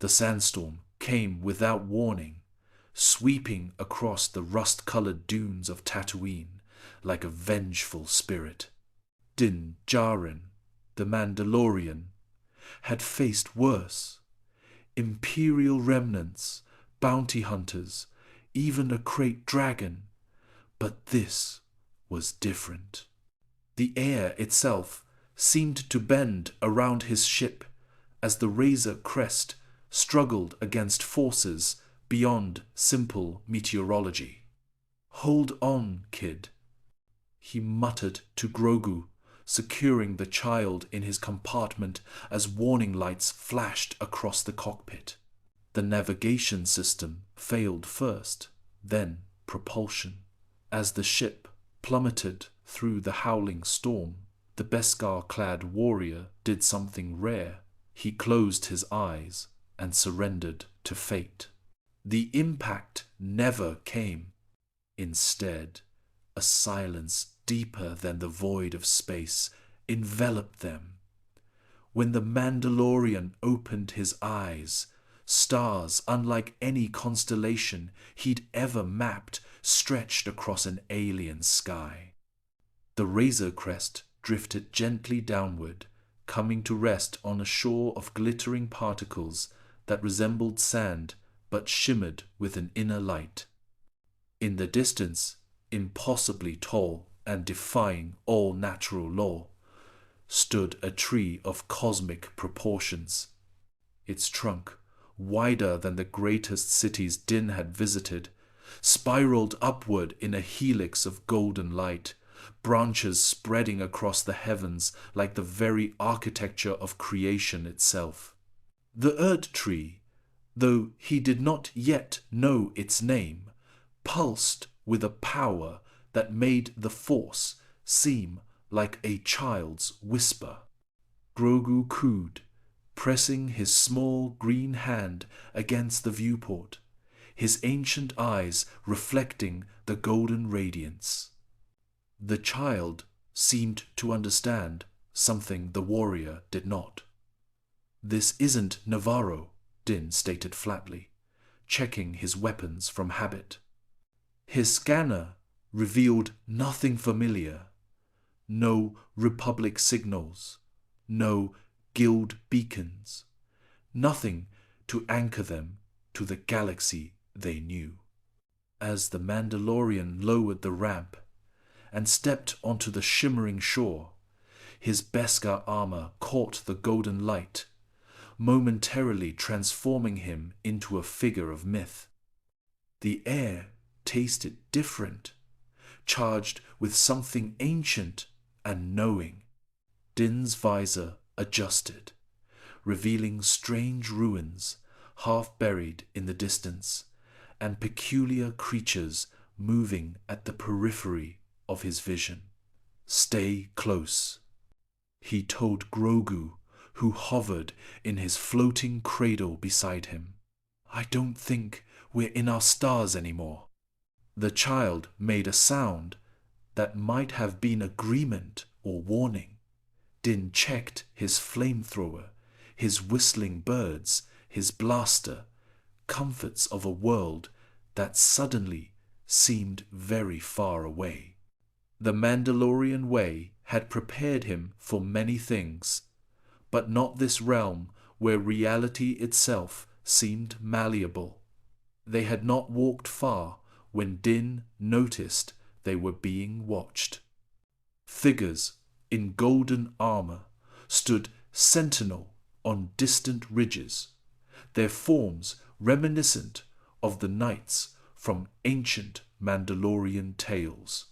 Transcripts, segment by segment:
The sandstorm came without warning, sweeping across the rust-colored dunes of Tatooine like a vengeful spirit. Din Djarin, the Mandalorian, had faced worse. Imperial remnants, bounty hunters, even a great dragon. But this was different. The air itself seemed to bend around his ship as the Razor Crest struggled against forces beyond simple meteorology. "Hold on, kid," he muttered to Grogu, securing the child in his compartment as warning lights flashed across the cockpit. The navigation system failed first, then propulsion. As the ship plummeted through the howling storm, the Beskar-clad warrior did something rare. He closed his eyes and surrendered to fate. The impact never came. Instead, a silence deeper than the void of space enveloped them. When the Mandalorian opened his eyes, stars unlike any constellation he'd ever mapped stretched across an alien sky. The Razor Crest drifted gently downward, coming to rest on a shore of glittering particles that resembled sand but shimmered with an inner light. In the distance, impossibly tall and defying all natural law, stood a tree of cosmic proportions. Its trunk, wider than the greatest cities Din had visited, spiraled upward in a helix of golden light, branches spreading across the heavens like the very architecture of creation itself. The Erdtree, though he did not yet know its name, pulsed with a power that made the Force seem like a child's whisper. Grogu cooed, pressing his small green hand against the viewport, his ancient eyes reflecting the golden radiance. The child seemed to understand something the warrior did not. "This isn't Navarro," Din stated flatly, checking his weapons from habit. His scanner revealed nothing familiar. No Republic signals, no guild beacons, nothing to anchor them to the galaxy they knew. As the Mandalorian lowered the ramp and stepped onto the shimmering shore, his Beskar armor caught the golden light, momentarily transforming him into a figure of myth. The air tasted different, charged with something ancient and knowing. Din's visor adjusted, revealing strange ruins half buried in the distance, and peculiar creatures moving at the periphery of his vision. "Stay close," he told Grogu, who hovered in his floating cradle beside him. "I don't think we're in our stars anymore." The child made a sound that might have been agreement or warning. Din checked his flamethrower, his whistling birds, his blaster, comforts of a world that suddenly seemed very far away. The Mandalorian way had prepared him for many things, but not this realm where reality itself seemed malleable. They had not walked far when Din noticed they were being watched. Figures in golden armor stood sentinel on distant ridges, their forms reminiscent of the knights from ancient Mandalorian tales.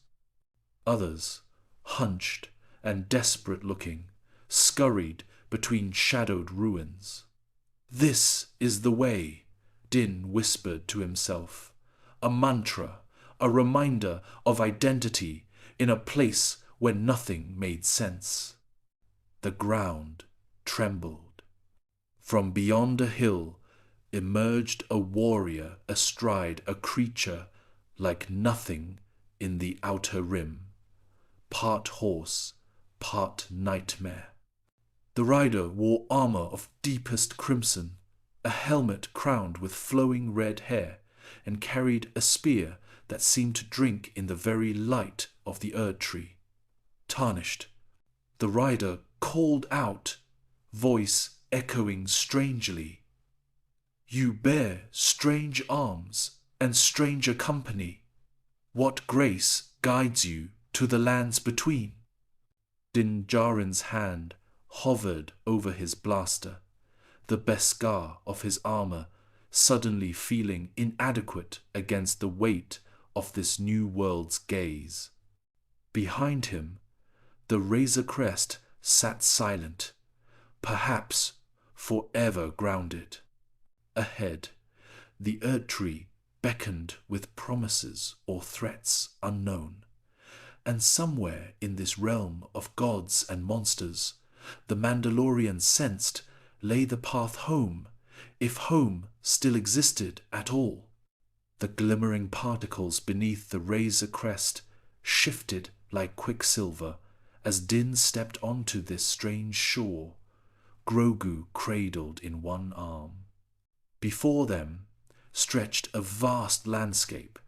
Others, hunched and desperate-looking, scurried between shadowed ruins. "This is the way," Din whispered to himself, a mantra, a reminder of identity in a place where nothing made sense. The ground trembled. From beyond a hill emerged a warrior astride a creature like nothing in the Outer Rim, part horse, part nightmare. The rider wore armor of deepest crimson, a helmet crowned with flowing red hair, and carried a spear that seemed to drink in the very light of the Erdtree. Tarnished. The rider called out, voice echoing strangely. You bear strange arms and stranger company. What grace guides you to the lands between? Din Djarin's hand hovered over his blaster, the Beskar of his armor suddenly feeling inadequate against the weight of this new world's gaze. Behind him, the Razor Crest sat silent, perhaps forever grounded. Ahead, the Erdtree beckoned with promises or threats unknown. And somewhere in this realm of gods and monsters, the Mandalorian sensed lay the path home, if home still existed at all. The glimmering particles beneath the Razor Crest shifted like quicksilver as Din stepped onto this strange shore, Grogu cradled in one arm. Before them stretched a vast landscape,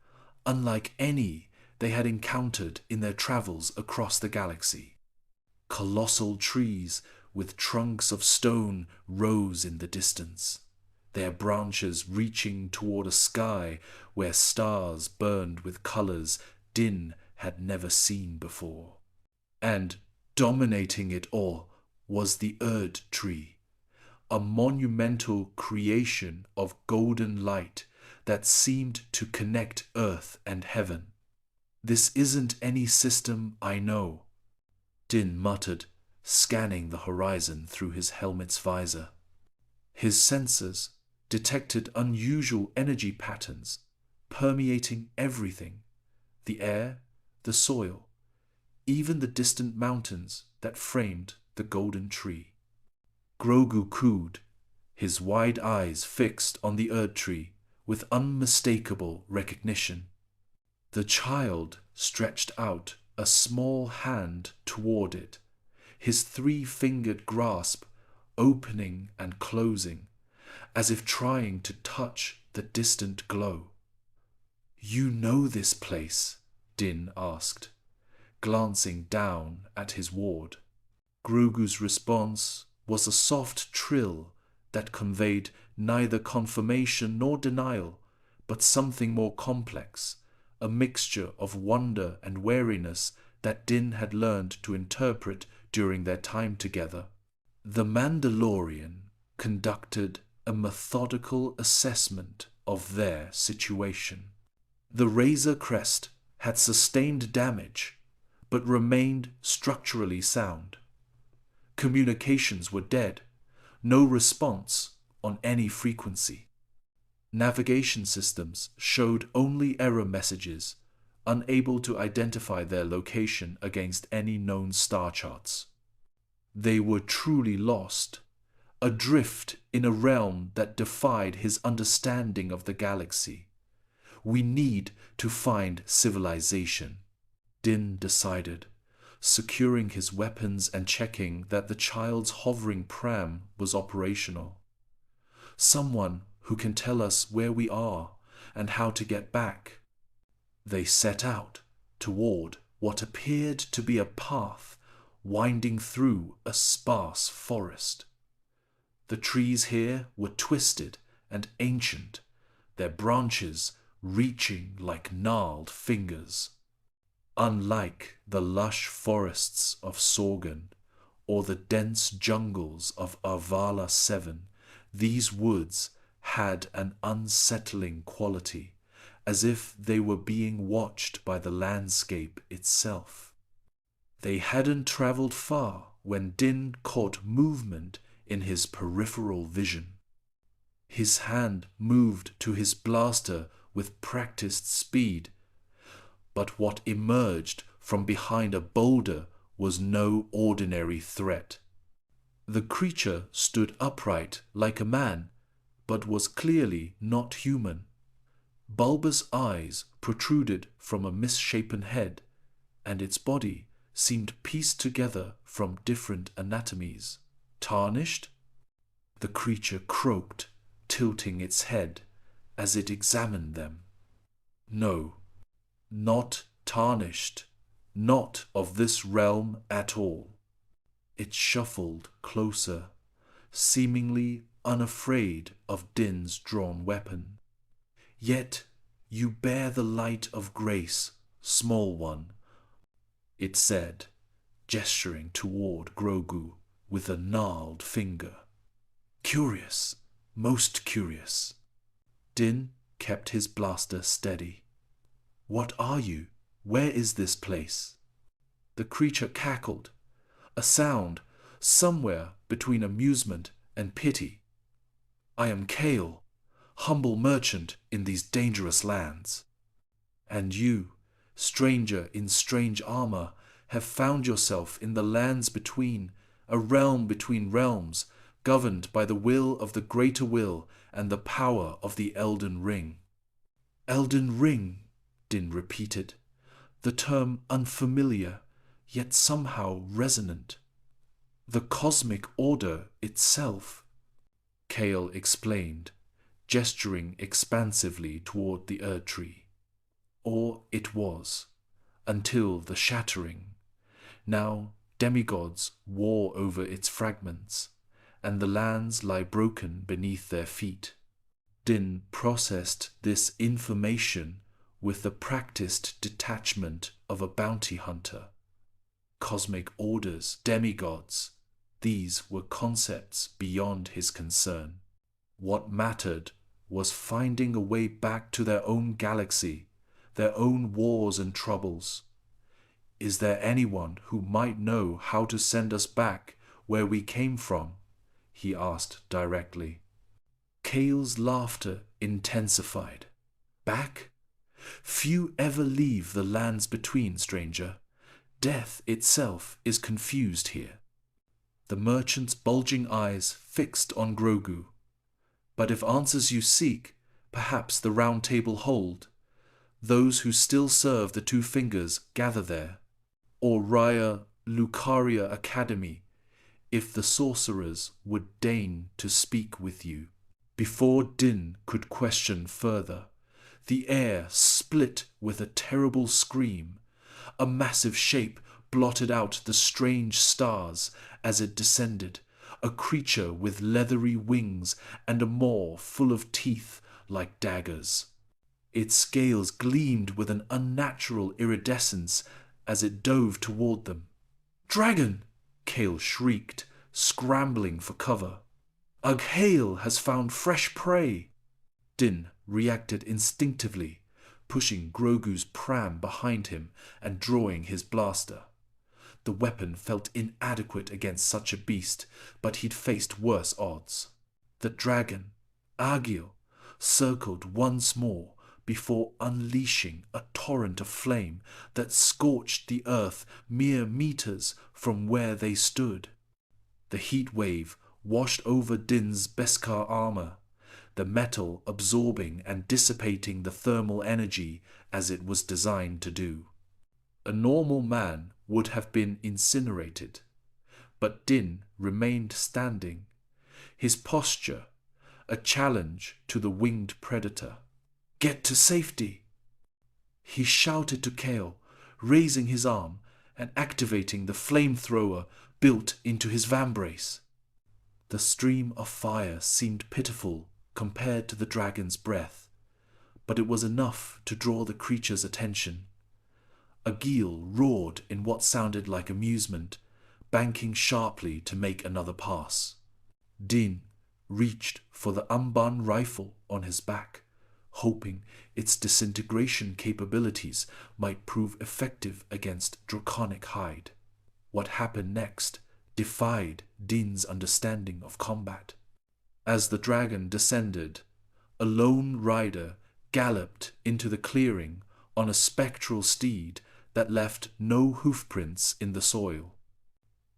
unlike any they had encountered in their travels across the galaxy. Colossal trees with trunks of stone rose in the distance, their branches reaching toward a sky where stars burned with colors Din had never seen before. And dominating it all was the Erdtree, a monumental creation of golden light that seemed to connect earth and heaven. This isn't any system I know, Din muttered, scanning the horizon through his helmet's visor. His sensors detected unusual energy patterns permeating everything, the air, the soil, even the distant mountains that framed the golden tree. Grogu cooed, his wide eyes fixed on the Erdtree with unmistakable recognition. The child stretched out a small hand toward it, his three-fingered grasp opening and closing, as if trying to touch the distant glow. You know this place? Din asked, glancing down at his ward. Grogu's response was a soft trill that conveyed neither confirmation nor denial, but something more complex, a mixture of wonder and wariness that Din had learned to interpret during their time together. The Mandalorian conducted a methodical assessment of their situation. The Razor Crest had sustained damage, but remained structurally sound. Communications were dead, no response on any frequency. Navigation systems showed only error messages, unable to identify their location against any known star charts. They were truly lost, adrift in a realm that defied his understanding of the galaxy. We need to find civilization, Din decided, securing his weapons and checking that the child's hovering pram was operational. Someone who can tell us where we are and how to get back. They set out toward what appeared to be a path winding through a sparse forest. The trees here were twisted and ancient, their branches reaching like gnarled fingers. Unlike the lush forests of Sorgan or the dense jungles of Arvala 7, these woods had an unsettling quality, as if they were being watched by the landscape itself. They hadn't traveled far when Din caught movement in his peripheral vision. His hand moved to his blaster with practiced speed, but what emerged from behind a boulder was no ordinary threat. The creature stood upright like a man, but was clearly not human. Bulbous eyes protruded from a misshapen head, and its body seemed pieced together from different anatomies. Tarnished? The creature croaked, tilting its head as it examined them. No, not tarnished, not of this realm at all. It shuffled closer, seemingly unafraid of Din's drawn weapon. Yet you bear the light of grace, small one, it said, gesturing toward Grogu with a gnarled finger. Curious, most curious. Din kept his blaster steady. What are you? Where is this place? The creature cackled, a sound somewhere between amusement and pity. I am Kale, humble merchant in these dangerous lands. And you, stranger in strange armor, have found yourself in the lands between, a realm between realms, governed by the will of the greater will and the power of the Elden Ring. Elden Ring, Din repeated, the term unfamiliar, yet somehow resonant. The cosmic order itself, Kale explained, gesturing expansively toward the Erdtree. Or it was, until the shattering. Now demigods war over its fragments, and the lands lie broken beneath their feet. Din processed this information with the practiced detachment of a bounty hunter. Cosmic orders, demigods, these were concepts beyond his concern. What mattered was finding a way back to their own galaxy, their own wars and troubles. Is there anyone who might know how to send us back where we came from? He asked directly. Kale's laughter intensified. Back? Few ever leave the lands between, stranger. Death itself is confused here. The merchant's bulging eyes fixed on Grogu. But if answers you seek, perhaps the round table hold. Those who still serve the two fingers gather there. Or Raya Lucaria Academy, if the sorcerers would deign to speak with you. Before Din could question further, the air split with a terrible scream. A massive shape blotted out the strange stars as it descended, a creature with leathery wings and a maw full of teeth like daggers. Its scales gleamed with an unnatural iridescence as it dove toward them. Dragon! Kale shrieked, scrambling for cover. Ughail has found fresh prey! Din reacted instinctively, pushing Grogu's pram behind him and drawing his blaster. The weapon felt inadequate against such a beast, but he'd faced worse odds. The dragon, Agil, circled once more before unleashing a torrent of flame that scorched the earth mere meters from where they stood. The heat wave washed over Din's Beskar armor, the metal absorbing and dissipating the thermal energy as it was designed to do. A normal man would have been incinerated, but Din remained standing, his posture a challenge to the winged predator. Get to safety! He shouted to Kale, raising his arm and activating the flamethrower built into his vambrace. The stream of fire seemed pitiful compared to the dragon's breath, but it was enough to draw the creature's attention. Agil roared in what sounded like amusement, banking sharply to make another pass. Din reached for the Umban rifle on his back, hoping its disintegration capabilities might prove effective against draconic hide. What happened next defied Din's understanding of combat. As the dragon descended, a lone rider galloped into the clearing on a spectral steed that left no hoofprints in the soil.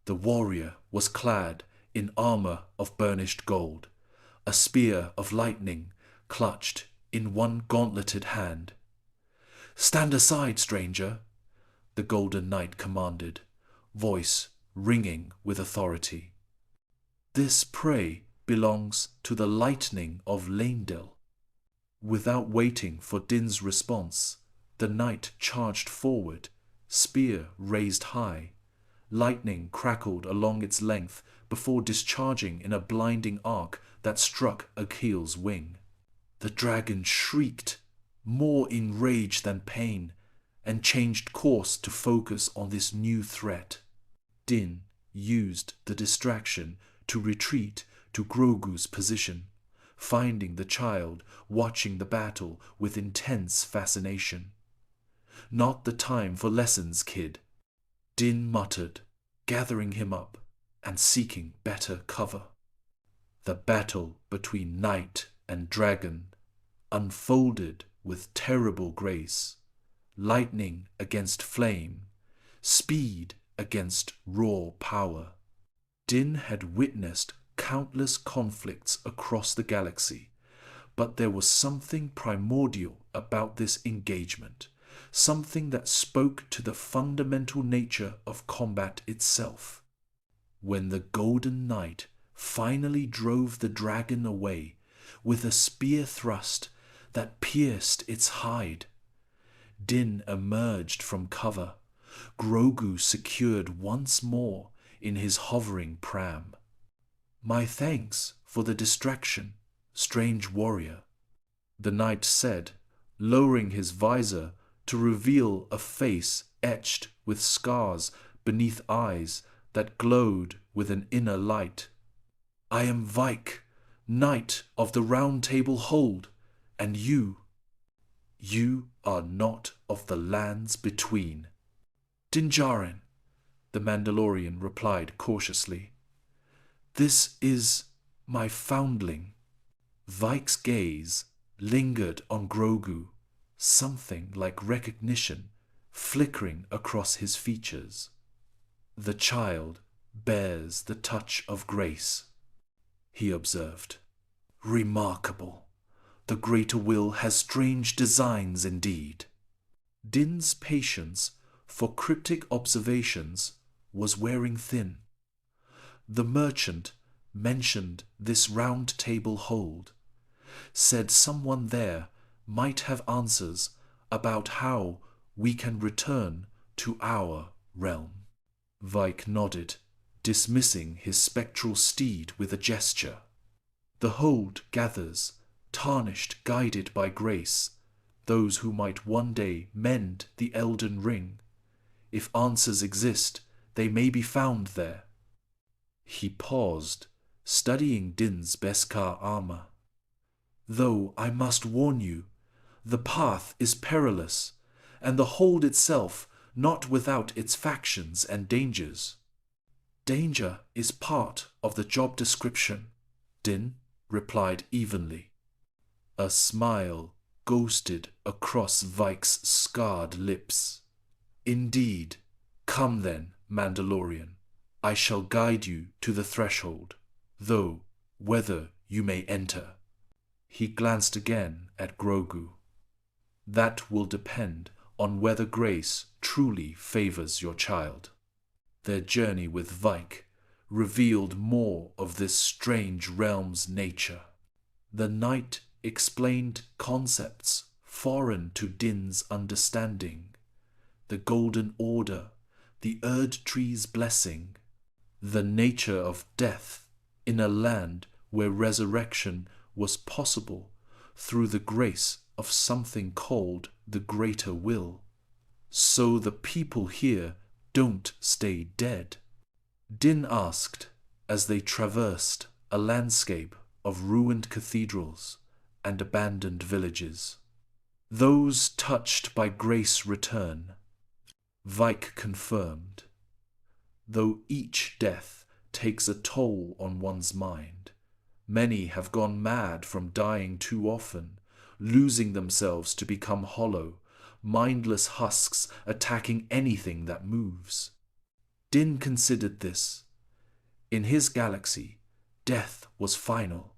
The warrior was clad in armor of burnished gold, a spear of lightning clutched in one gauntleted hand. Stand aside, stranger, the Golden Knight commanded, voice ringing with authority. This prey belongs to the lightning of Leyndell. Without waiting for Din's response, the knight charged forward, spear raised high. Lightning crackled along its length before discharging in a blinding arc that struck Achilles' wing. The dragon shrieked, more in rage than pain, and changed course to focus on this new threat. Din used the distraction to retreat to Grogu's position, finding the child watching the battle with intense fascination. "Not the time for lessons, kid," Din muttered, gathering him up and seeking better cover. The battle between knight and dragon unfolded with terrible grace, lightning against flame, speed against raw power. Din had witnessed countless conflicts across the galaxy, but there was something primordial about this engagement, something that spoke to the fundamental nature of combat itself. When the Golden Knight finally drove the dragon away with a spear thrust that pierced its hide, Din emerged from cover, Grogu secured once more in his hovering pram. "My thanks for the distraction, strange warrior," the knight said, lowering his visor to reveal a face etched with scars beneath eyes that glowed with an inner light. "I am Vike, knight of the Round Table Hold, and you are not of the lands between." "Din Djarin," the Mandalorian replied cautiously. "This is my foundling." Vike's gaze lingered on Grogu, something like recognition flickering across his features. "The child bears the touch of grace," he observed. "Remarkable. The greater will has strange designs indeed." Din's patience for cryptic observations was wearing thin. The merchant mentioned this Round Table Hold, said someone there might have answers about how we can return to our realm. Vike nodded, dismissing his spectral steed with a gesture. "The Hold gathers, tarnished guided by grace, those who might one day mend the Elden Ring. If answers exist, they may be found there." He paused, studying Din's Beskar armor. "Though I must warn you, the path is perilous, and the Hold itself not without its factions and dangers." "Danger is part of the job description," Din replied evenly. A smile ghosted across Vike's scarred lips. "Indeed. Come then, Mandalorian. I shall guide you to the threshold, though whether you may enter." He glanced again at Grogu. "That will depend on whether grace truly favors your child." Their journey with Vike revealed more of this strange realm's nature. The knight explained concepts foreign to Din's understanding. The Golden Order, the Erdtree's blessing, the nature of death in a land where resurrection was possible through the grace of something called the Greater Will. "So the people here don't stay dead?" Din asked as they traversed a landscape of ruined cathedrals and abandoned villages. "Those touched by grace return," Vike confirmed. "Though each death takes a toll on one's mind, many have gone mad from dying too often, losing themselves to become hollow, mindless husks attacking anything that moves." Din considered this. In his galaxy, death was final,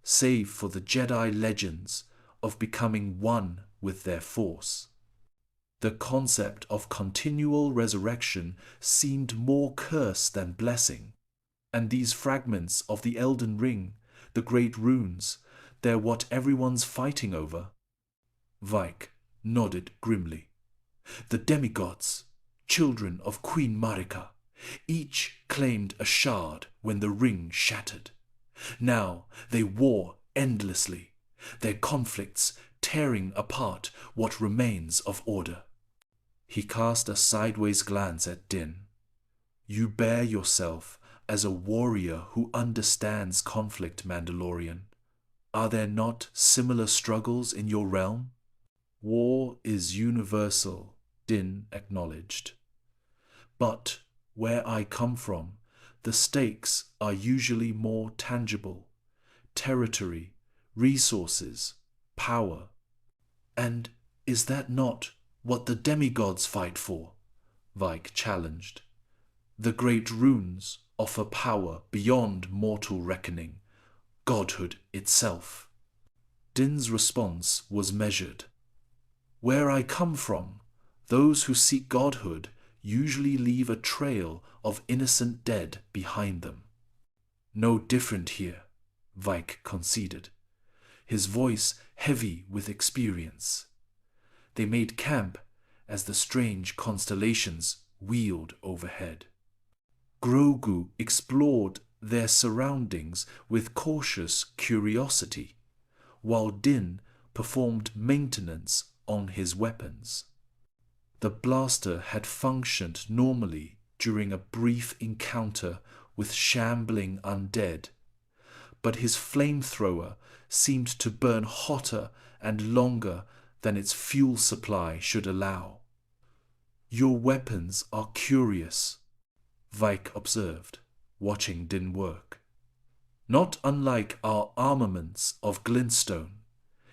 save for the Jedi legends of becoming one with their force. The concept of continual resurrection seemed more curse than blessing, and these fragments of the Elden Ring The great runes, they're what everyone's fighting over. Vike nodded grimly. The demigods, children of Queen Marika, each claimed a shard when the ring shattered. Now they war endlessly, their conflicts tearing apart what remains of order. He cast a sideways glance at Din. You bear yourself as a warrior who understands conflict, Mandalorian. Are there not similar struggles in your realm? War is universal, Din acknowledged. But where I come from, the stakes are usually more tangible. Territory, resources, power. And is that not what the demigods fight for? Vike challenged. The great runes offer power beyond mortal reckoning, godhood itself. Din's response was measured. Where I come from, those who seek godhood usually leave a trail of innocent dead behind them. No different here, Vike conceded, his voice heavy with experience. They made camp as the strange constellations wheeled overhead. Grogu explored their surroundings with cautious curiosity, while Din performed maintenance on his weapons. The blaster had functioned normally during a brief encounter with shambling undead, but his flamethrower seemed to burn hotter and longer than its fuel supply should allow. Your weapons are curious, Vike observed, watching Din work. Not unlike our armaments of glintstone,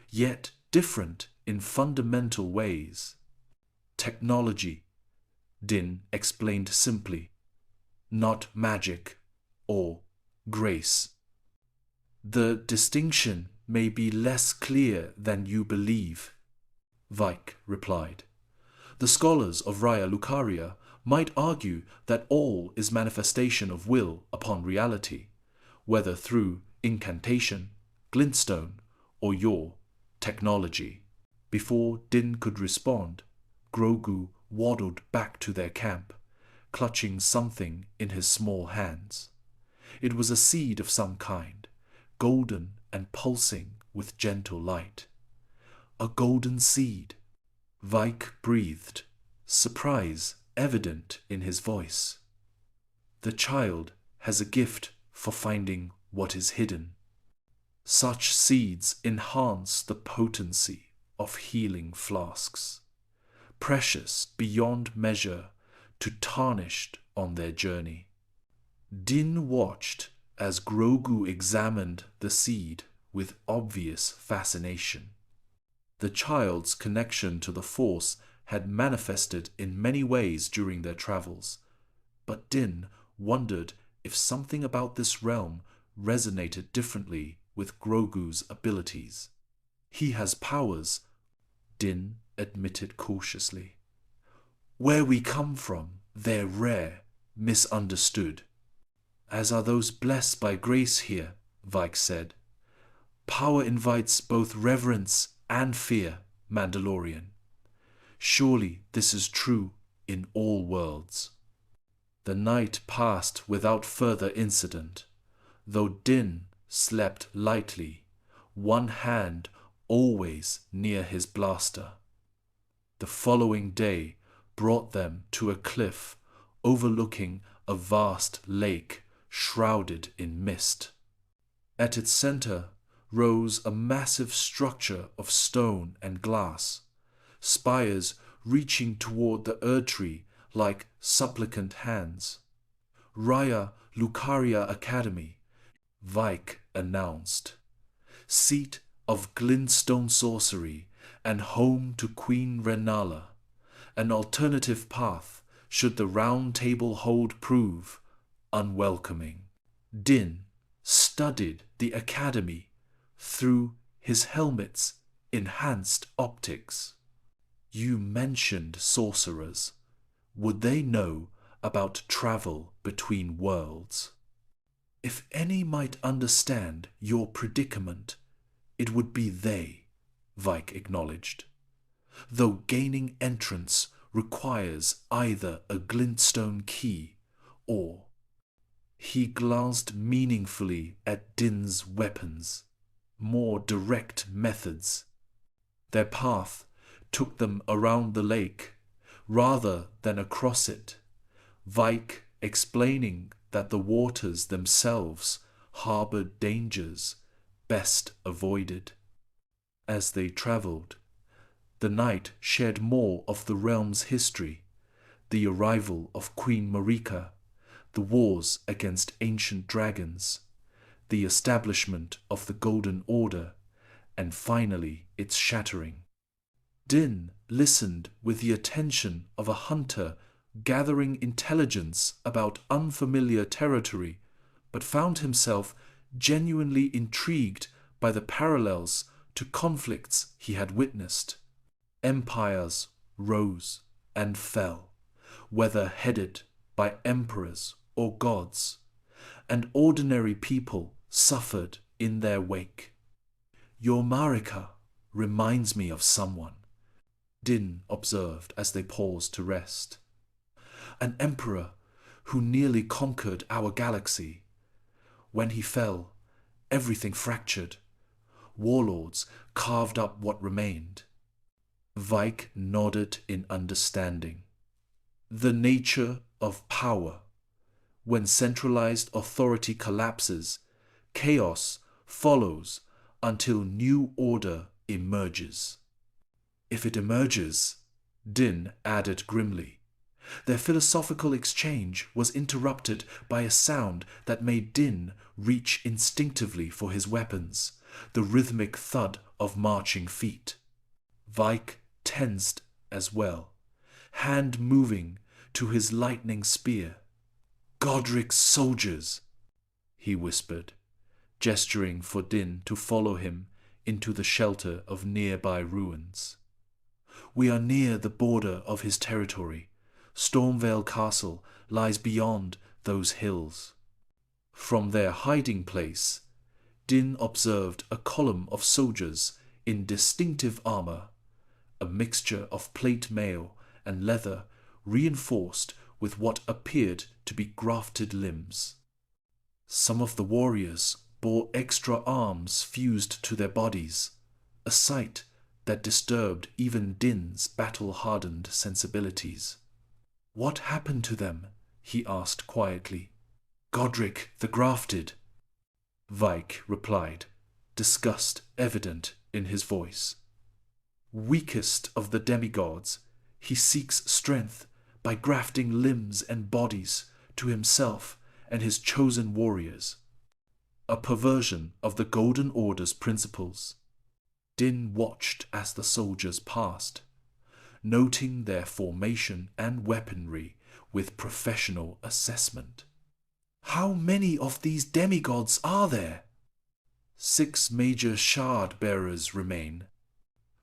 yet different in fundamental ways. Technology, Din explained simply, not magic or grace. The distinction may be less clear than you believe, Vike replied. The scholars of Raya Lucaria might argue that all is manifestation of will upon reality, whether through incantation, glintstone, or your technology. Before Din could respond, Grogu waddled back to their camp, clutching something in his small hands. It was a seed of some kind, golden and pulsing with gentle light. A golden seed, Vike breathed, surprise evident in his voice. The child has a gift for finding what is hidden. Such seeds enhance the potency of healing flasks, precious beyond measure to Tarnished on their journey. Din watched as Grogu examined the seed with obvious fascination. The child's connection to the Force had manifested in many ways during their travels, but Din wondered if something about this realm resonated differently with Grogu's abilities. He has powers, Din admitted cautiously. Where we come from, they're rare, misunderstood. As are those blessed by grace here, Vike said. Power invites both reverence and fear, Mandalorian. Surely this is true in all worlds. The night passed without further incident, though Din slept lightly, one hand always near his blaster. The following day brought them to a cliff overlooking a vast lake shrouded in mist. At its center rose a massive structure of stone and glass, spires reaching toward the Erdtree like supplicant hands. Raya Lucaria Academy, Vike announced. Seat of glintstone sorcery and home to Queen Renala, an alternative path should the round table hold prove unwelcoming. Din studied the academy through his helmet's enhanced optics. You mentioned sorcerers. Would they know about travel between worlds? If any might understand your predicament, it would be they, Vike acknowledged. Though gaining entrance requires either a glintstone key or... He glanced meaningfully at Din's weapons, more direct methods. Their path took them around the lake rather than across it, Vike explaining that the waters themselves harbored dangers best avoided. As they travelled, the night shared more of the realm's history, the arrival of Queen Marika, the wars against ancient dragons, the establishment of the Golden Order, and finally its shattering. Din listened with the attention of a hunter gathering intelligence about unfamiliar territory, but found himself genuinely intrigued by the parallels to conflicts he had witnessed. Empires rose and fell, whether headed by emperors or gods, and ordinary people suffered in their wake. Your Marika reminds me of someone, Din observed as they paused to rest. An emperor who nearly conquered our galaxy. When he fell, everything fractured. Warlords carved up what remained. Vike nodded in understanding. The nature of power. When centralized authority collapses, chaos follows until new order emerges. If it emerges, Din added grimly. Their philosophical exchange was interrupted by a sound that made Din reach instinctively for his weapons, the rhythmic thud of marching feet. Vike tensed as well, hand moving to his lightning spear. Godric's soldiers, he whispered, gesturing for Din to follow him into the shelter of nearby ruins. We are near the border of his territory. Stormvale Castle lies beyond those hills. From their hiding place, Din observed a column of soldiers in distinctive armor, a mixture of plate mail and leather reinforced with what appeared to be grafted limbs. Some of the warriors bore extra arms fused to their bodies, a sight that disturbed even Din's battle-hardened sensibilities. What happened to them? He asked quietly. Godric the Grafted, Vike replied, disgust evident in his voice. Weakest of the demigods, he seeks strength by grafting limbs and bodies to himself and his chosen warriors. A perversion of the Golden Order's principles. Din watched as the soldiers passed, noting their formation and weaponry with professional assessment. How many of these demigods are there? 6 major shard bearers remain,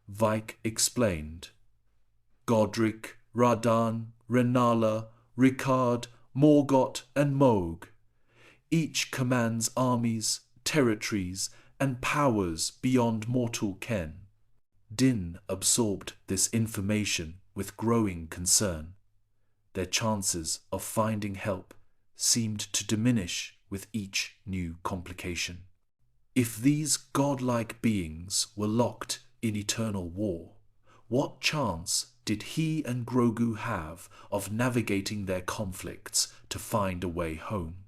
Vike explained. Godric, Radan, Renala, Ricard, Morgott, and Moog. Each commands armies, territories, and powers beyond mortal ken. Din absorbed this information with growing concern. Their chances of finding help seemed to diminish with each new complication. If these godlike beings were locked in eternal war, what chance did he and Grogu have of navigating their conflicts to find a way home?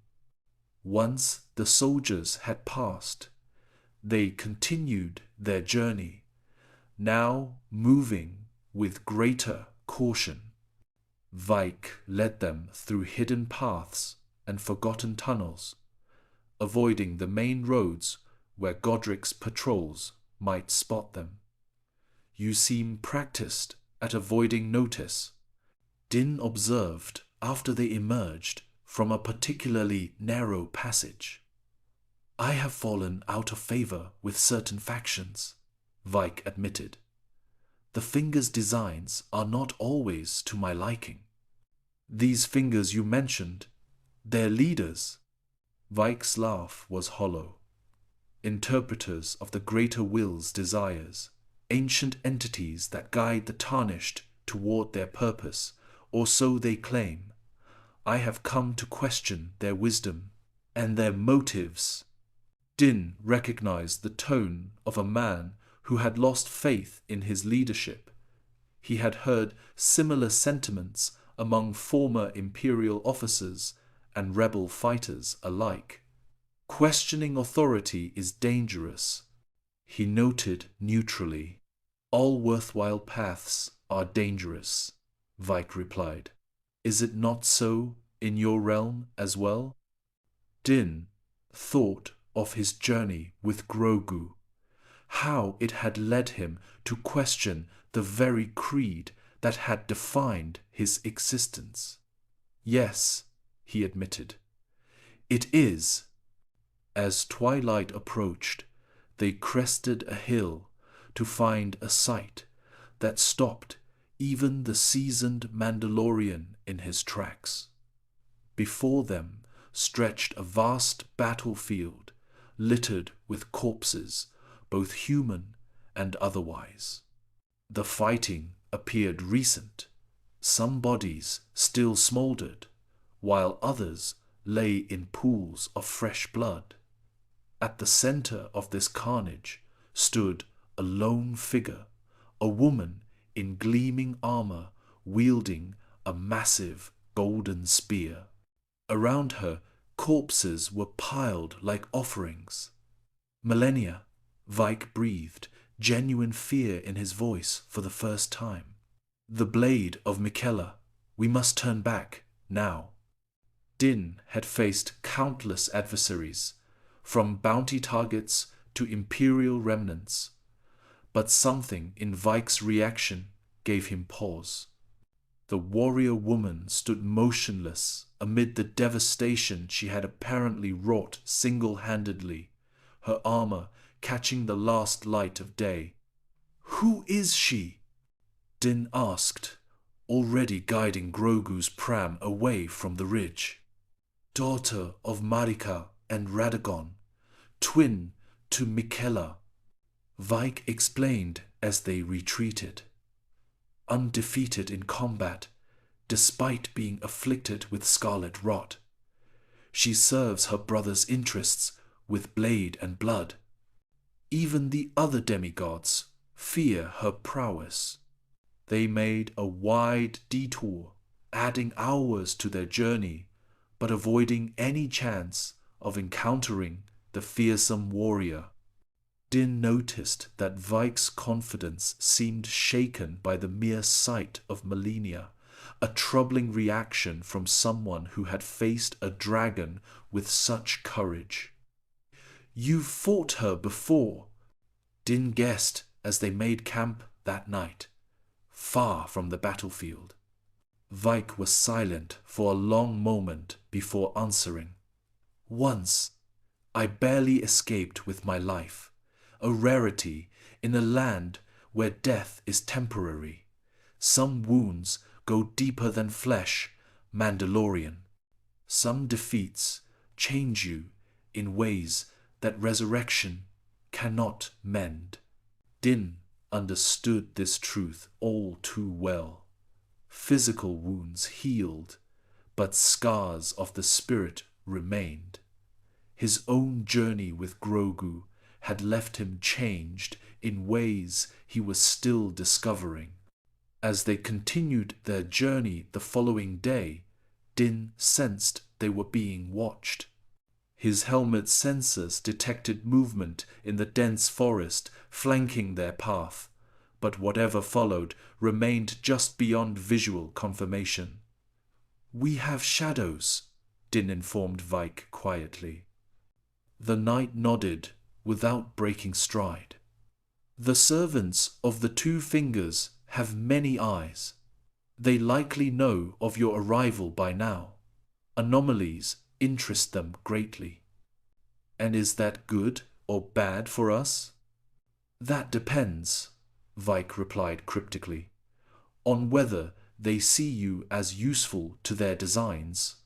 Once the soldiers had passed, they continued their journey, now moving with greater caution. Vike led them through hidden paths and forgotten tunnels, avoiding the main roads where Godric's patrols might spot them. You seem practiced at avoiding notice, Din observed after they emerged from a particularly narrow passage. I have fallen out of favor with certain factions, Vike admitted. The fingers' designs are not always to my liking. These fingers you mentioned, they're leaders. Vike's laugh was hollow. Interpreters of the greater will's desires, ancient entities that guide the Tarnished toward their purpose, or so they claim. I have come to question their wisdom and their motives. Din recognized the tone of a man who had lost faith in his leadership. He had heard similar sentiments among former imperial officers and rebel fighters alike. Questioning authority is dangerous, he noted neutrally. All worthwhile paths are dangerous, Vike replied. Is it not so in your realm as well? Din thought of his journey with Grogu, how it had led him to question the very creed that had defined his existence. Yes, he admitted, it is. As twilight approached, they crested a hill to find a sight that stopped even the seasoned Mandalorian in his tracks. Before them stretched a vast battlefield littered with corpses, both human and otherwise. The fighting appeared recent. Some bodies still smouldered, while others lay in pools of fresh blood. At the center of this carnage stood a lone figure, a woman in gleaming armor wielding a massive golden spear. Around her, corpses were piled like offerings. Millennia, Vike breathed, genuine fear in his voice for the first time. The blade of Mikella, we must turn back, now. Din had faced countless adversaries, from bounty targets to imperial remnants, but something in Vike's reaction gave him pause. The warrior woman stood motionless amid the devastation she had apparently wrought single-handedly, her armor catching the last light of day. Who is she? Din asked, already guiding Grogu's pram away from the ridge. Daughter of Marika and Radagon, twin to Mikella, Vike explained as they retreated. Undefeated in combat, despite being afflicted with scarlet rot. She serves her brother's interests with blade and blood. Even the other demigods fear her prowess. They made a wide detour, adding hours to their journey, but avoiding any chance of encountering the fearsome warrior. Din noticed that Vike's confidence seemed shaken by the mere sight of Malenia, a troubling reaction from someone who had faced a dragon with such courage. "You've fought her before," Din guessed as they made camp that night, far from the battlefield. Vike was silent for a long moment before answering. "Once, I barely escaped with my life. A rarity in a land where death is temporary. Some wounds go deeper than flesh, Mandalorian. Some defeats change you in ways that resurrection cannot mend." Din understood this truth all too well. Physical wounds healed, but scars of the spirit remained. His own journey with Grogu had left him changed in ways he was still discovering. As they continued their journey the following day, Din sensed they were being watched. His helmet's sensors detected movement in the dense forest flanking their path, but whatever followed remained just beyond visual confirmation. "We have shadows," Din informed Vike quietly. The knight nodded without breaking stride. "The servants of the Two Fingers have many eyes. They likely know of your arrival by now. Anomalies interest them greatly." "And is that good or bad for us?" "That depends," Vike replied cryptically, "on whether they see you as useful to their designs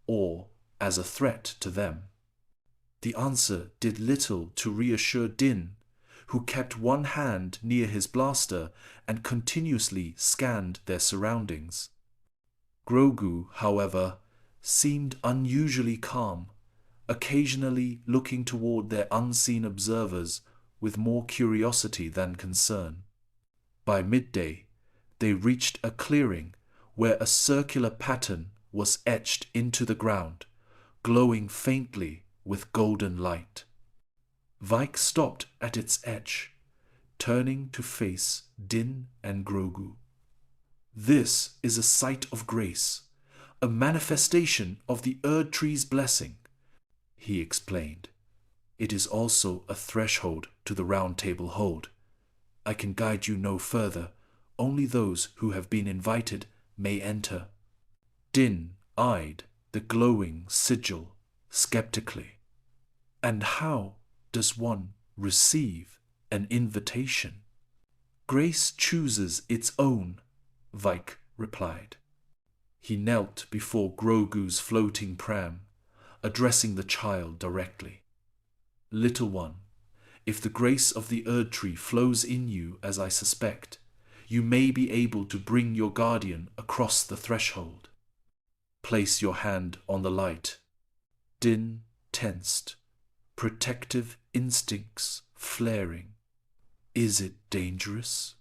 or as a threat to them." The answer did little to reassure Din, who kept one hand near his blaster and continuously scanned their surroundings. Grogu, however, seemed unusually calm, occasionally looking toward their unseen observers with more curiosity than concern. By midday, they reached a clearing where a circular pattern was etched into the ground, glowing faintly with golden light. Vike stopped at its edge, turning to face Din and Grogu. "This is a site of grace, a manifestation of the Erdtree's blessing," he explained. "It is also a threshold to the Round Table Hold. I can guide you no further. Only those who have been invited may enter." Din eyed the glowing sigil skeptically. "And how does one receive an invitation?" "Grace chooses its own," Vike replied. He knelt before Grogu's floating pram, addressing the child directly. "Little one, if the grace of the Erdtree flows in you as I suspect, you may be able to bring your guardian across the threshold. Place your hand on the light." Din tensed, protective instincts flaring. "Is it dangerous?"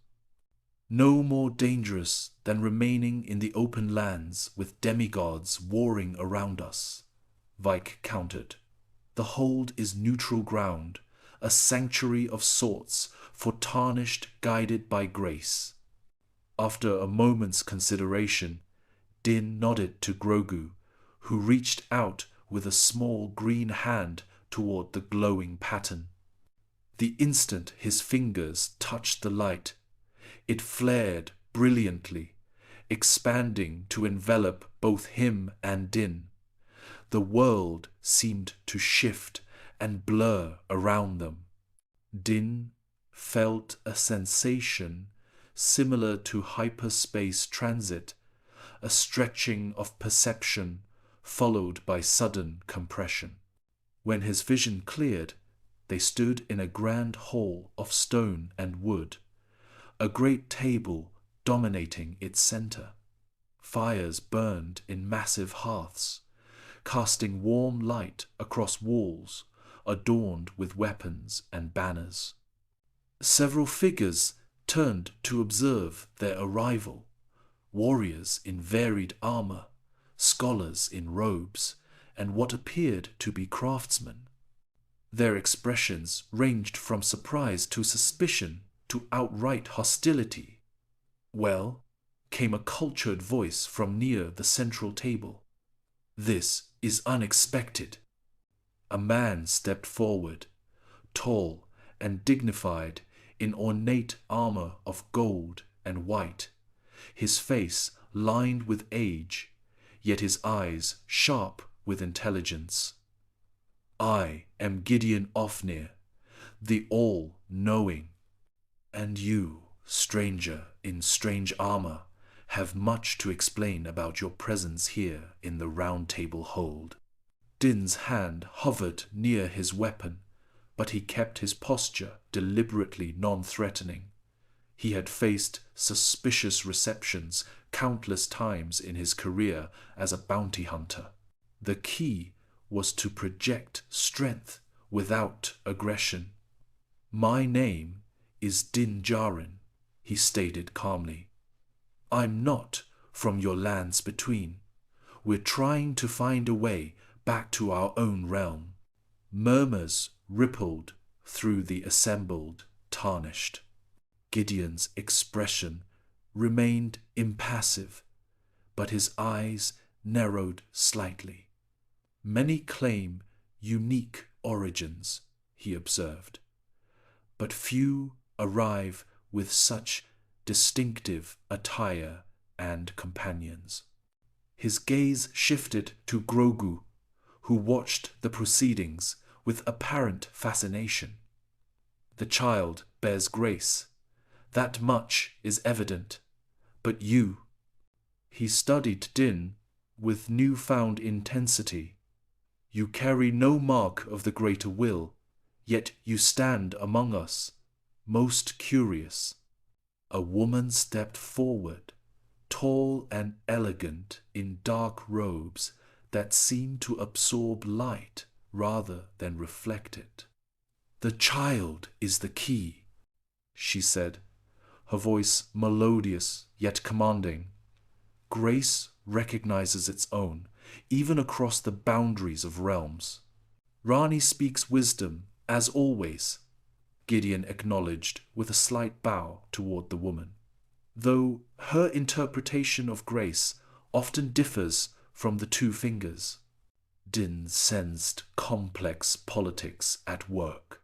"No more dangerous than remaining in the open lands with demigods warring around us," Vike countered. "The hold is neutral ground, a sanctuary of sorts for Tarnished guided by grace." After a moment's consideration, Din nodded to Grogu, who reached out with a small green hand toward the glowing pattern. The instant his fingers touched the light, it flared brilliantly, expanding to envelop both him and Din. The world seemed to shift and blur around them. Din felt a sensation similar to hyperspace transit, a stretching of perception followed by sudden compression. When his vision cleared, they stood in a grand hall of stone and wood, a great table dominating its center. Fires burned in massive hearths, casting warm light across walls adorned with weapons and banners. Several figures turned to observe their arrival, warriors in varied armor, scholars in robes, and what appeared to be craftsmen. Their expressions ranged from surprise to suspicion to outright hostility. "Well," came a cultured voice from near the central table. "This is unexpected." A man stepped forward, tall and dignified in ornate armor of gold and white, his face lined with age, yet his eyes sharp with intelligence. "I am Gideon Ofnir, the all-knowing, and you, stranger in strange armor, have much to explain about your presence here in the Round Table Hold." Din's hand hovered near his weapon, but he kept his posture deliberately non-threatening. He had faced suspicious receptions countless times in his career as a bounty hunter. The key was to project strength without aggression. "My name is Din Djarin," he stated calmly. "I'm not from your lands between. We're trying to find a way back to our own realm." Murmurs rippled through the assembled Tarnished. Gideon's expression remained impassive, but his eyes narrowed slightly. "Many claim unique origins," he observed, "but few arrive with such distinctive attire and companions." His gaze shifted to Grogu, who watched the proceedings with apparent fascination. "The child bears grace. That much is evident. But you—" He studied Din with newfound intensity. You carry no mark of the greater will, yet you stand among us, most curious. A woman stepped forward, tall and elegant in dark robes that seemed to absorb light rather than reflect it. The child is the key, she said, her voice melodious yet commanding. Grace recognizes its own, even across the boundaries of realms. Rani speaks wisdom, as always, Gideon acknowledged with a slight bow toward the woman, though her interpretation of grace often differs from the two fingers. Din sensed complex politics at work,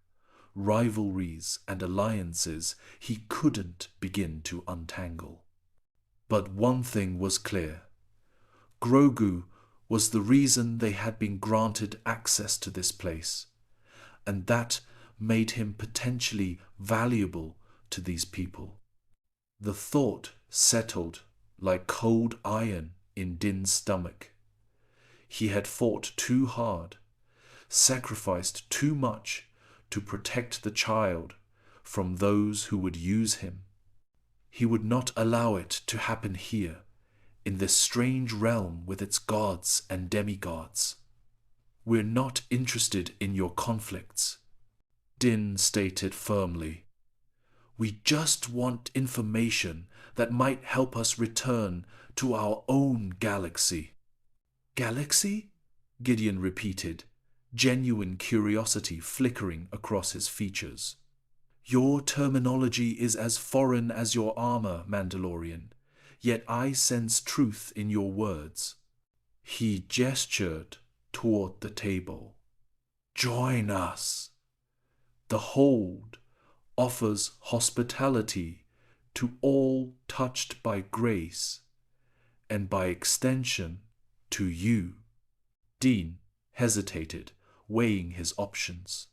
rivalries and alliances he couldn't begin to untangle. But one thing was clear. Grogu was the reason they had been granted access to this place, and that made him potentially valuable to these people. The thought settled like cold iron in Din's stomach. He had fought too hard, sacrificed too much to protect the child from those who would use him. He would not allow it to happen here, in this strange realm with its gods and demigods. We're not interested in your conflicts, Din stated firmly. We just want information that might help us return to our own galaxy. Galaxy? Gideon repeated, genuine curiosity flickering across his features. Your terminology is as foreign as your armor, Mandalorian, yet I sense truth in your words. He gestured toward the table. Join us. The Hold offers hospitality to all touched by grace, and by extension, to you. Dean hesitated, weighing his options.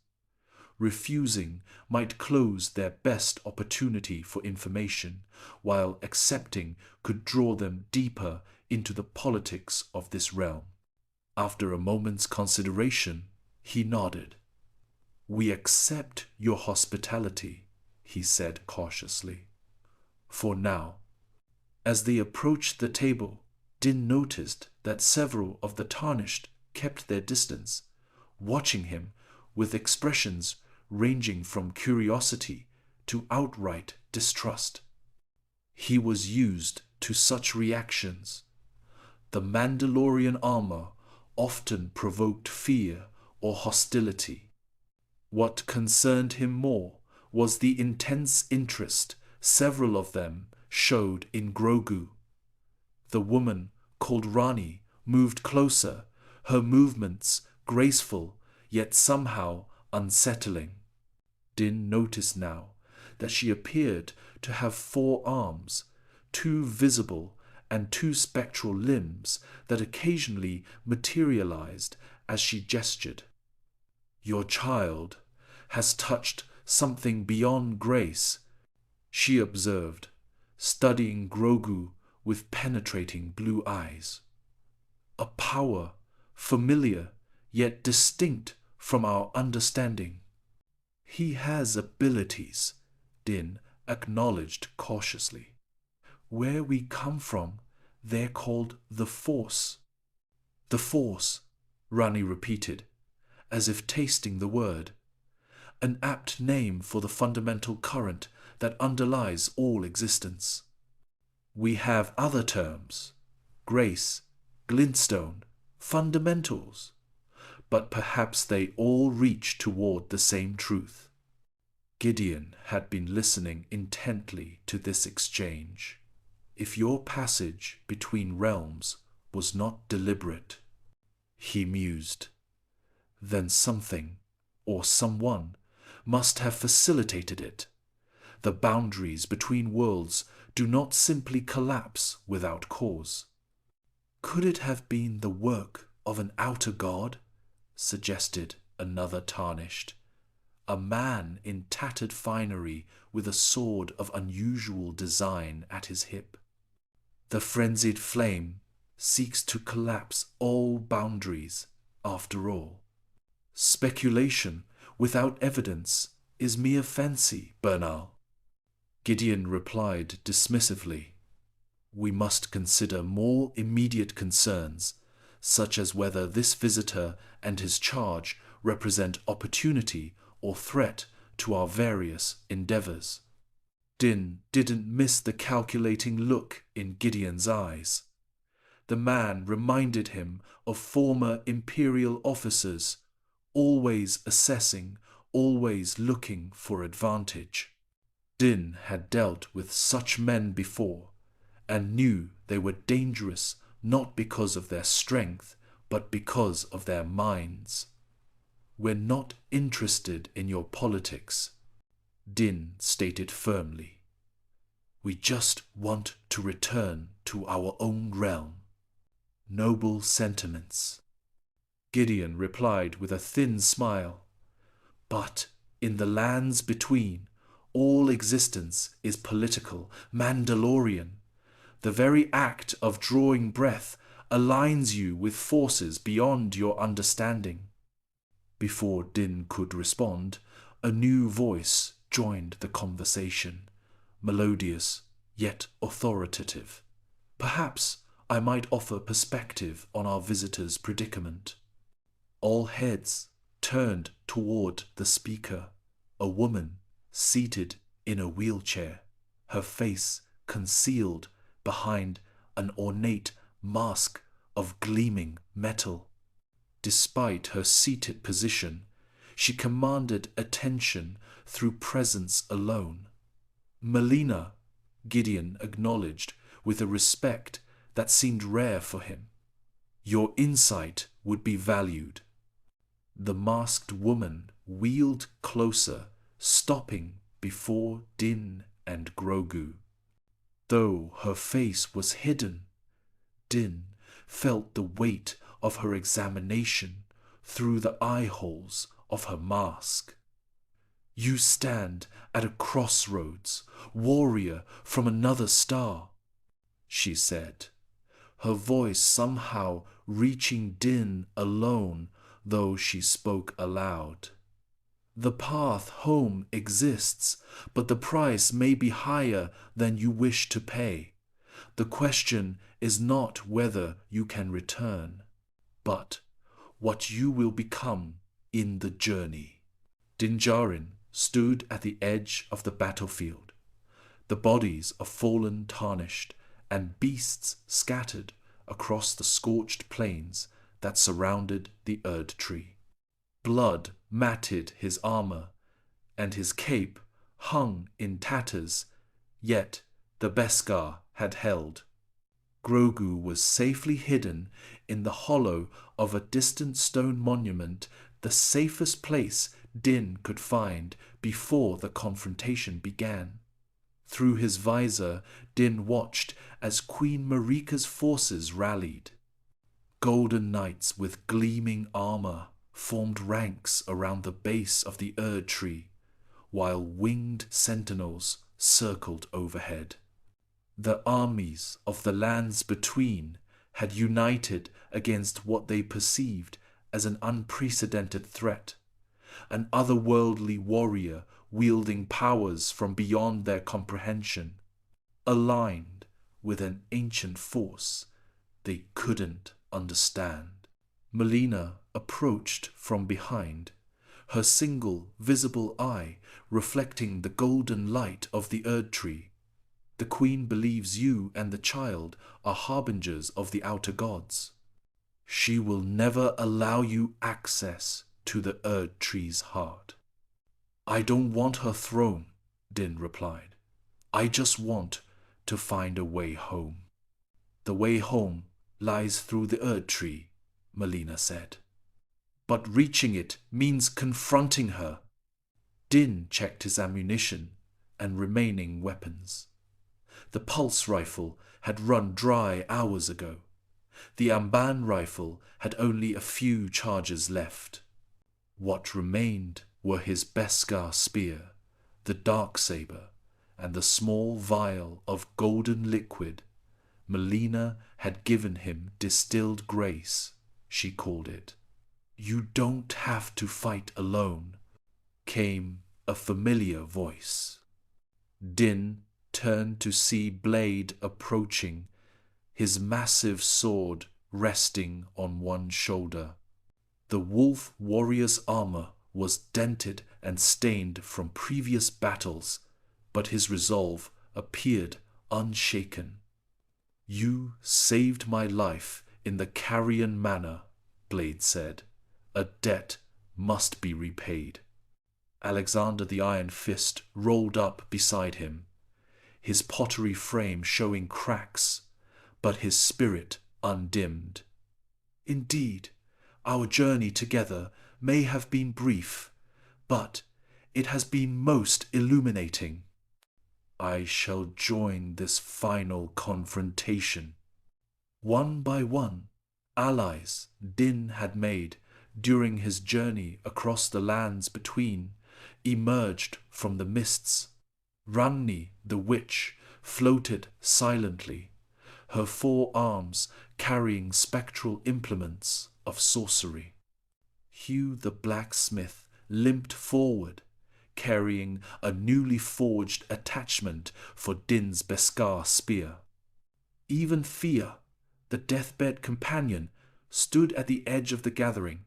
Refusing might close their best opportunity for information, while accepting could draw them deeper into the politics of this realm. After a moment's consideration, he nodded. We accept your hospitality, he said cautiously. For now. As they approached the table, Din noticed that several of the Tarnished kept their distance, watching him with expressions ranging from curiosity to outright distrust. He was used to such reactions. The Mandalorian armor often provoked fear or hostility. What concerned him more was the intense interest several of them showed in Grogu. The woman, called Rani, moved closer, her movements graceful yet somehow unsettling. Din noticed now that she appeared to have 4 arms, 2 visible and 2 spectral limbs that occasionally materialized as she gestured. Your child has touched something beyond grace, she observed, studying Grogu with penetrating blue eyes. A power familiar yet distinct from our understanding. He has abilities, Din acknowledged cautiously. Where we come from, they're called the Force. The Force, Rani repeated, as if tasting the word. An apt name for the fundamental current that underlies all existence. We have other terms, grace, glintstone, fundamentals, but perhaps they all reach toward the same truth. Gideon had been listening intently to this exchange. If your passage between realms was not deliberate, he mused, then something or someone must have facilitated it. The boundaries between worlds do not simply collapse without cause. Could it have been the work of an outer god? Suggested another Tarnished. A man in tattered finery with a sword of unusual design at his hip. The frenzied flame seeks to collapse all boundaries, after all. Speculation without evidence is mere fancy, Bernal. Gideon replied dismissively. We must consider more immediate concerns, such as whether this visitor and his charge represent opportunity or threat to our various endeavors. Din didn't miss the calculating look in Gideon's eyes. The man reminded him of former imperial officers, always assessing, always looking for advantage. Din had dealt with such men before, and knew they were dangerous not because of their strength, but because of their minds. We're not interested in your politics, Din stated firmly. We just want to return to our own realm. Noble sentiments. Gideon replied with a thin smile. But in the lands between, all existence is political, Mandalorian. The very act of drawing breath aligns you with forces beyond your understanding. Before Din could respond, a new voice joined the conversation, melodious yet authoritative. Perhaps I might offer perspective on our visitor's predicament. All heads turned toward the speaker, a woman seated in a wheelchair, her face concealed behind an ornate mask of gleaming metal. Despite her seated position, she commanded attention through presence alone. Melina, Gideon acknowledged with a respect that seemed rare for him. Your insight would be valued. The masked woman wheeled closer, stopping before Din and Grogu. Though her face was hidden, Din felt the weight of her examination through the eye holes of her mask. You stand at a crossroads, warrior from another star, she said, her voice somehow reaching Din alone, though she spoke aloud. The path home exists, but the price may be higher than you wish to pay. The question is not whether you can return, but what you will become in the journey. Din Djarin stood at the edge of the battlefield, the bodies of fallen Tarnished and beasts scattered across the scorched plains that surrounded the Erdtree. Blood matted his armor, and his cape hung in tatters, yet the Beskar had held. Grogu was safely hidden in the hollow of a distant stone monument, the safest place Din could find before the confrontation began. Through his visor, Din watched as Queen Marika's forces rallied. Golden knights with gleaming armor formed ranks around the base of the Erdtree, while winged sentinels circled overhead. The armies of the lands between had united against what they perceived as an unprecedented threat, an otherworldly warrior wielding powers from beyond their comprehension, aligned with an ancient force they couldn't understand. Melina approached from behind, her single visible eye reflecting the golden light of the Erdtree. The Queen believes you and the child are harbingers of the outer gods. She will never allow you access to the Erdtree's heart. I don't want her throne, Din replied. I just want to find a way home. The way home lies through the Erdtree, Melina said. But reaching it means confronting her. Din checked his ammunition and remaining weapons. The pulse rifle had run dry hours ago. The Amban rifle had only a few charges left. What remained were his Beskar spear, the dark saber, and the small vial of golden liquid. Melina had given him distilled grace, she called it. You don't have to fight alone, came a familiar voice. Din turned to see Blade approaching, his massive sword resting on one shoulder. The wolf warrior's armor was dented and stained from previous battles, but his resolve appeared unshaken. You saved my life in the Carrion Manor, Blade said. A debt must be repaid. Alexander the Iron Fist rolled up beside him, his pottery frame showing cracks, but his spirit undimmed. Indeed, our journey together may have been brief, but it has been most illuminating. I shall join this final confrontation. One by one, allies Din had made during his journey across the lands between emerged from the mists. Ranni the witch floated silently, her 4 arms carrying spectral implements of sorcery. Hugh the blacksmith limped forward, carrying a newly forged attachment for Din's Beskar spear. Even Fia, the deathbed companion, stood at the edge of the gathering,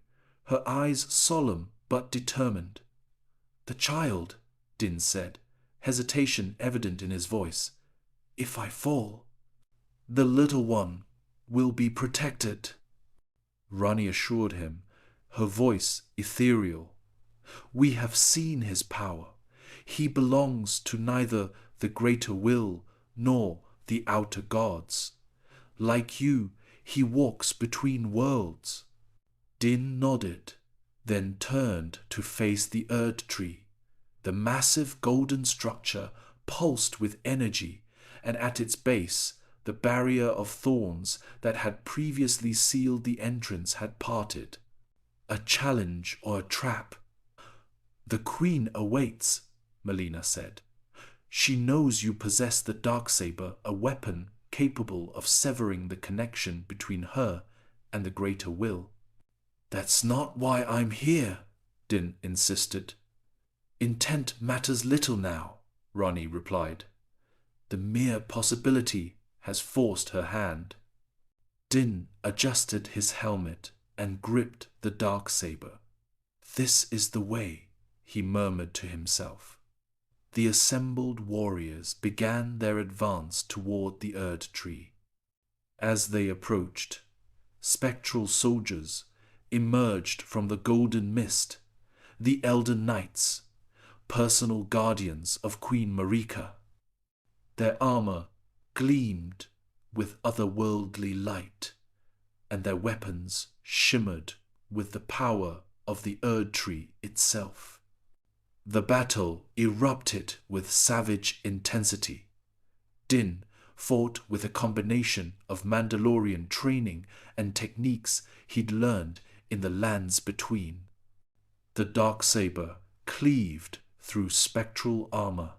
her eyes solemn but determined. "The child," Din said, hesitation evident in his voice. "If I fall, the little one will be protected," Ranni assured him, her voice ethereal. "We have seen his power. He belongs to neither the greater will nor the outer gods. Like you, he walks between worlds." Din nodded, then turned to face the Erdtree. The massive golden structure pulsed with energy, and at its base the barrier of thorns that had previously sealed the entrance had parted. "A challenge or a trap?" "The Queen awaits," Melina said. "She knows you possess the Darksaber, a weapon capable of severing the connection between her and the greater will." "That's not why I'm here," Din insisted. "Intent matters little now," Ranni replied. "The mere possibility has forced her hand." Din adjusted his helmet and gripped the Darksaber. "This is the way," he murmured to himself. The assembled warriors began their advance toward the Erdtree. As they approached, spectral soldiers emerged from the golden mist, the Elden Knights, personal guardians of Queen Marika. Their armor gleamed with otherworldly light, and their weapons shimmered with the power of the Erdtree itself. The battle erupted with savage intensity. Din fought with a combination of Mandalorian training and techniques he'd learned in the lands between. The Darksaber cleaved through spectral armor,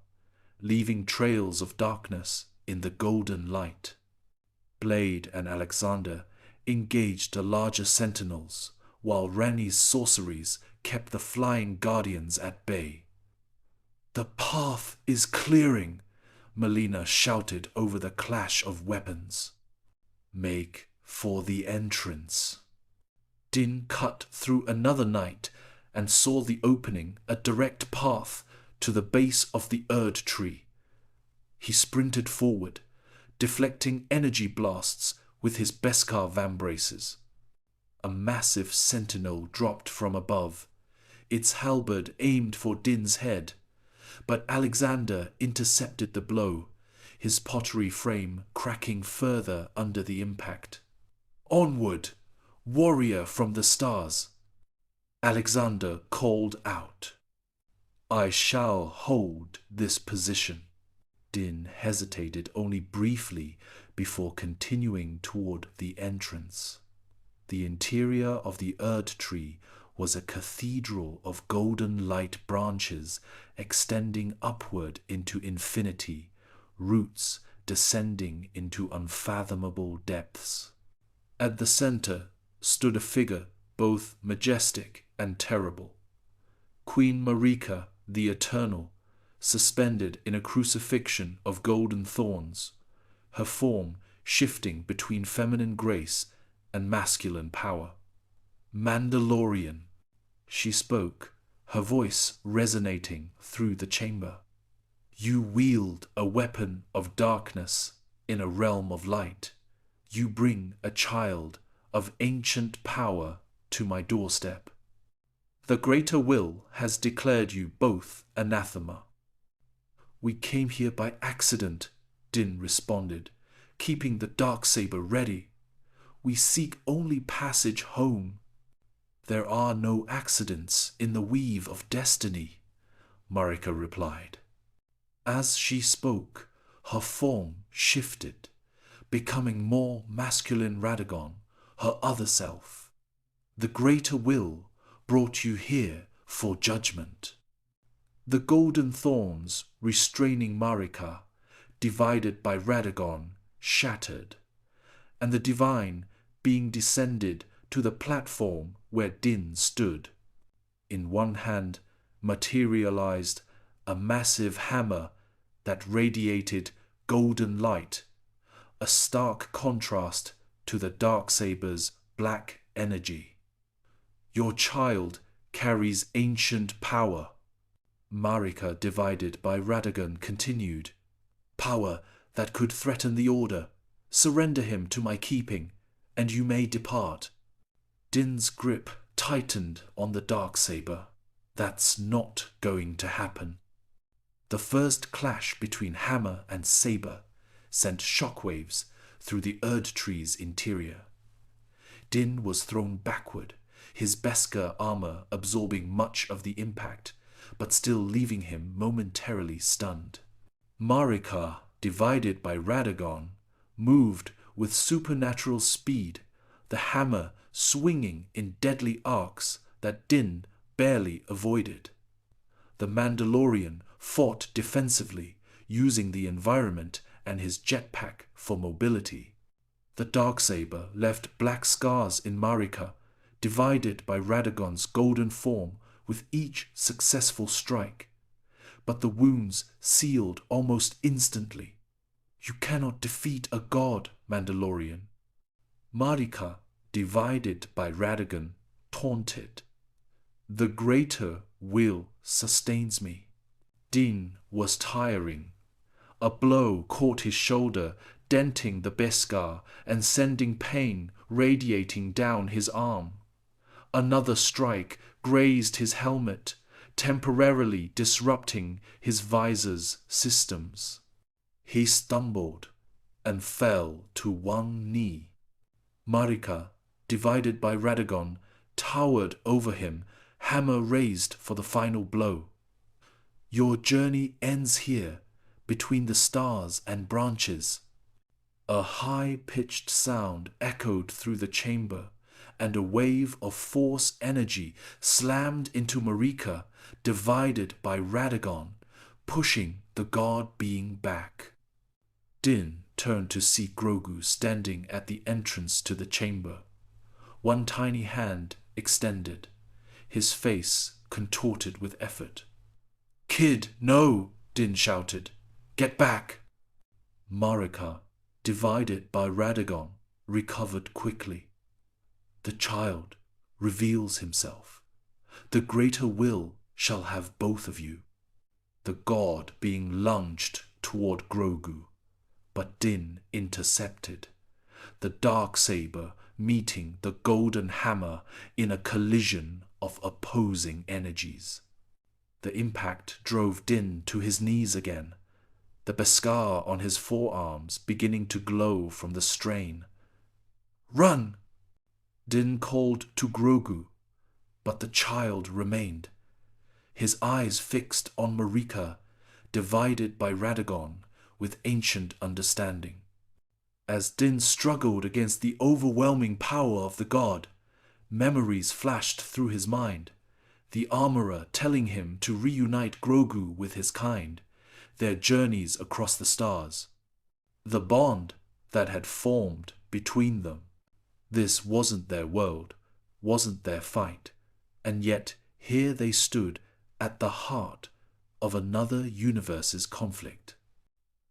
leaving trails of darkness in the golden light. Blade and Alexander engaged the larger sentinels, while Ranni's sorceries kept the flying guardians at bay. "The path is clearing," Melina shouted over the clash of weapons. "Make for the entrance." Din cut through another knight and saw the opening, a direct path to the base of the Erdtree. He sprinted forward, deflecting energy blasts with his Beskar vambraces. A massive sentinel dropped from above, its halberd aimed for Din's head, but Alexander intercepted the blow, his pottery frame cracking further under the impact. "Onward, warrior from the stars!" Alexander called out. "I shall hold this position." Din hesitated only briefly before continuing toward the entrance. The interior of the Erdtree was a cathedral of golden light branches extending upward into infinity, roots descending into unfathomable depths. At the center stood a figure both majestic and terrible. Queen Marika, the Eternal, suspended in a crucifixion of golden thorns, her form shifting between feminine grace and masculine power. Mandalorian, she spoke, her voice resonating through the chamber. You wield a weapon of darkness in a realm of light. You bring a child of ancient power to my doorstep. The greater will has declared you both anathema. We came here by accident, Din responded, keeping the darksaber ready. We seek only passage home. There are no accidents in the weave of destiny, Marika replied. As she spoke, her form shifted, becoming more masculine Radagon, her other self. The greater will brought you here for judgment. The golden thorns restraining Marika, divided by Radagon, shattered, and the divine being descended to the platform where Din stood. In one hand materialized a massive hammer that radiated golden light, a stark contrast to the Darksaber's black energy. Your child carries ancient power, Marika, divided by Radagon, continued. Power that could threaten the Order. Surrender him to my keeping, and you may depart. Din's grip tightened on the Darksaber. That's not going to happen. The first clash between hammer and saber sent shockwaves through the Erdtree's interior. Din was thrown backward, his Beskar armor absorbing much of the impact, but still leaving him momentarily stunned. Marika, divided by Radagon, moved with supernatural speed, the hammer swinging in deadly arcs that Din barely avoided. The Mandalorian fought defensively, using the environment and his jetpack for mobility. The Darksaber left black scars in Marika, divided by Radagon's golden form with each successful strike. But the wounds sealed almost instantly. You cannot defeat a god, Mandalorian. Marika, divided by Radagon, taunted. The greater will sustains me. Din was tiring. A blow caught his shoulder, denting the Beskar and sending pain radiating down his arm. Another strike grazed his helmet, temporarily disrupting his visor's systems. He stumbled and fell to one knee. Marika, divided by Radagon, towered over him, hammer raised for the final blow. Your journey ends here, between the stars and branches. A high-pitched sound echoed through the chamber, and a wave of force energy slammed into Marika, divided by Radagon, pushing the god being back. Din turned to see Grogu standing at the entrance to the chamber, one tiny hand extended, his face contorted with effort. "Kid, no!" Din shouted. "Get back!" Marika, divided by Radagon, recovered quickly. The child reveals himself. The greater will shall have both of you. The god being lunged toward Grogu, but Din intercepted, the Darksaber meeting the golden hammer in a collision of opposing energies. The impact drove Din to his knees again, the Beskar on his forearms beginning to glow from the strain. "Run!" Din called to Grogu, but the child remained, his eyes fixed on Marika, divided by Radagon with ancient understanding. As Din struggled against the overwhelming power of the god, memories flashed through his mind, the armorer telling him to reunite Grogu with his kind, their journeys across the stars, the bond that had formed between them. This wasn't their world, wasn't their fight, and yet here they stood at the heart of another universe's conflict.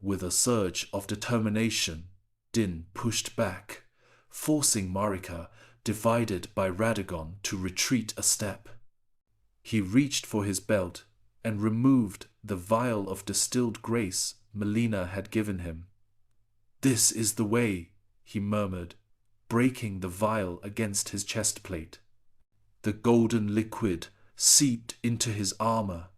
With a surge of determination, Din pushed back, forcing Marika, divided by Radagon, to retreat a step. He reached for his belt and removed the vial of distilled grace Melina had given him. "This is the way," he murmured, breaking the vial against his chest plate. The golden liquid seeped into his armor,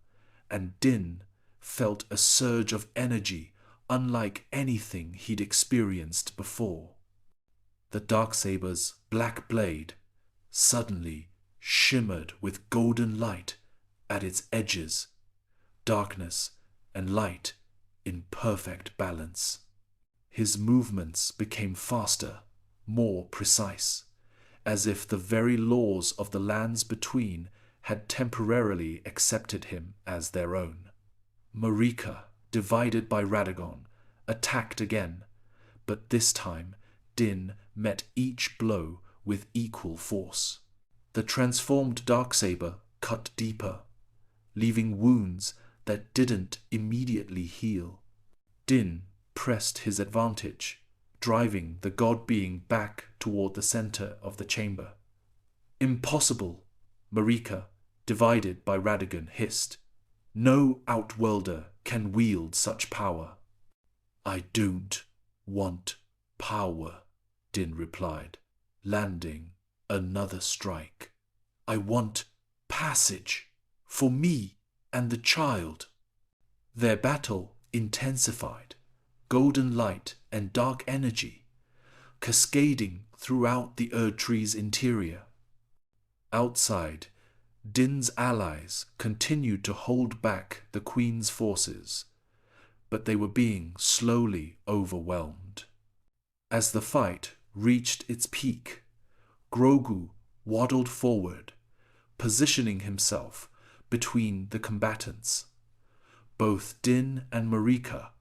and Din felt a surge of energy unlike anything he'd experienced before. The Darksaber's black blade suddenly shimmered with golden light at its edges, darkness and light in perfect balance. His movements became faster, more precise, as if the very laws of the lands between had temporarily accepted him as their own. Marika, divided by Radagon, attacked again, but this time Din met each blow with equal force. The transformed Darksaber cut deeper, leaving wounds that didn't immediately heal. Din pressed his advantage, driving the god being back toward the center of the chamber. "Impossible!" Marika, divided by Radagon, hissed. "No outworlder can wield such power." "I don't want power," Din replied, landing another strike. "I want passage for me and the child." Their battle intensified, golden light and dark energy cascading throughout the Erdtree's interior. Outside, Din's allies continued to hold back the Queen's forces, but they were being slowly overwhelmed. As the fight reached its peak, Grogu waddled forward, positioning himself between the combatants. Both Din and Marika,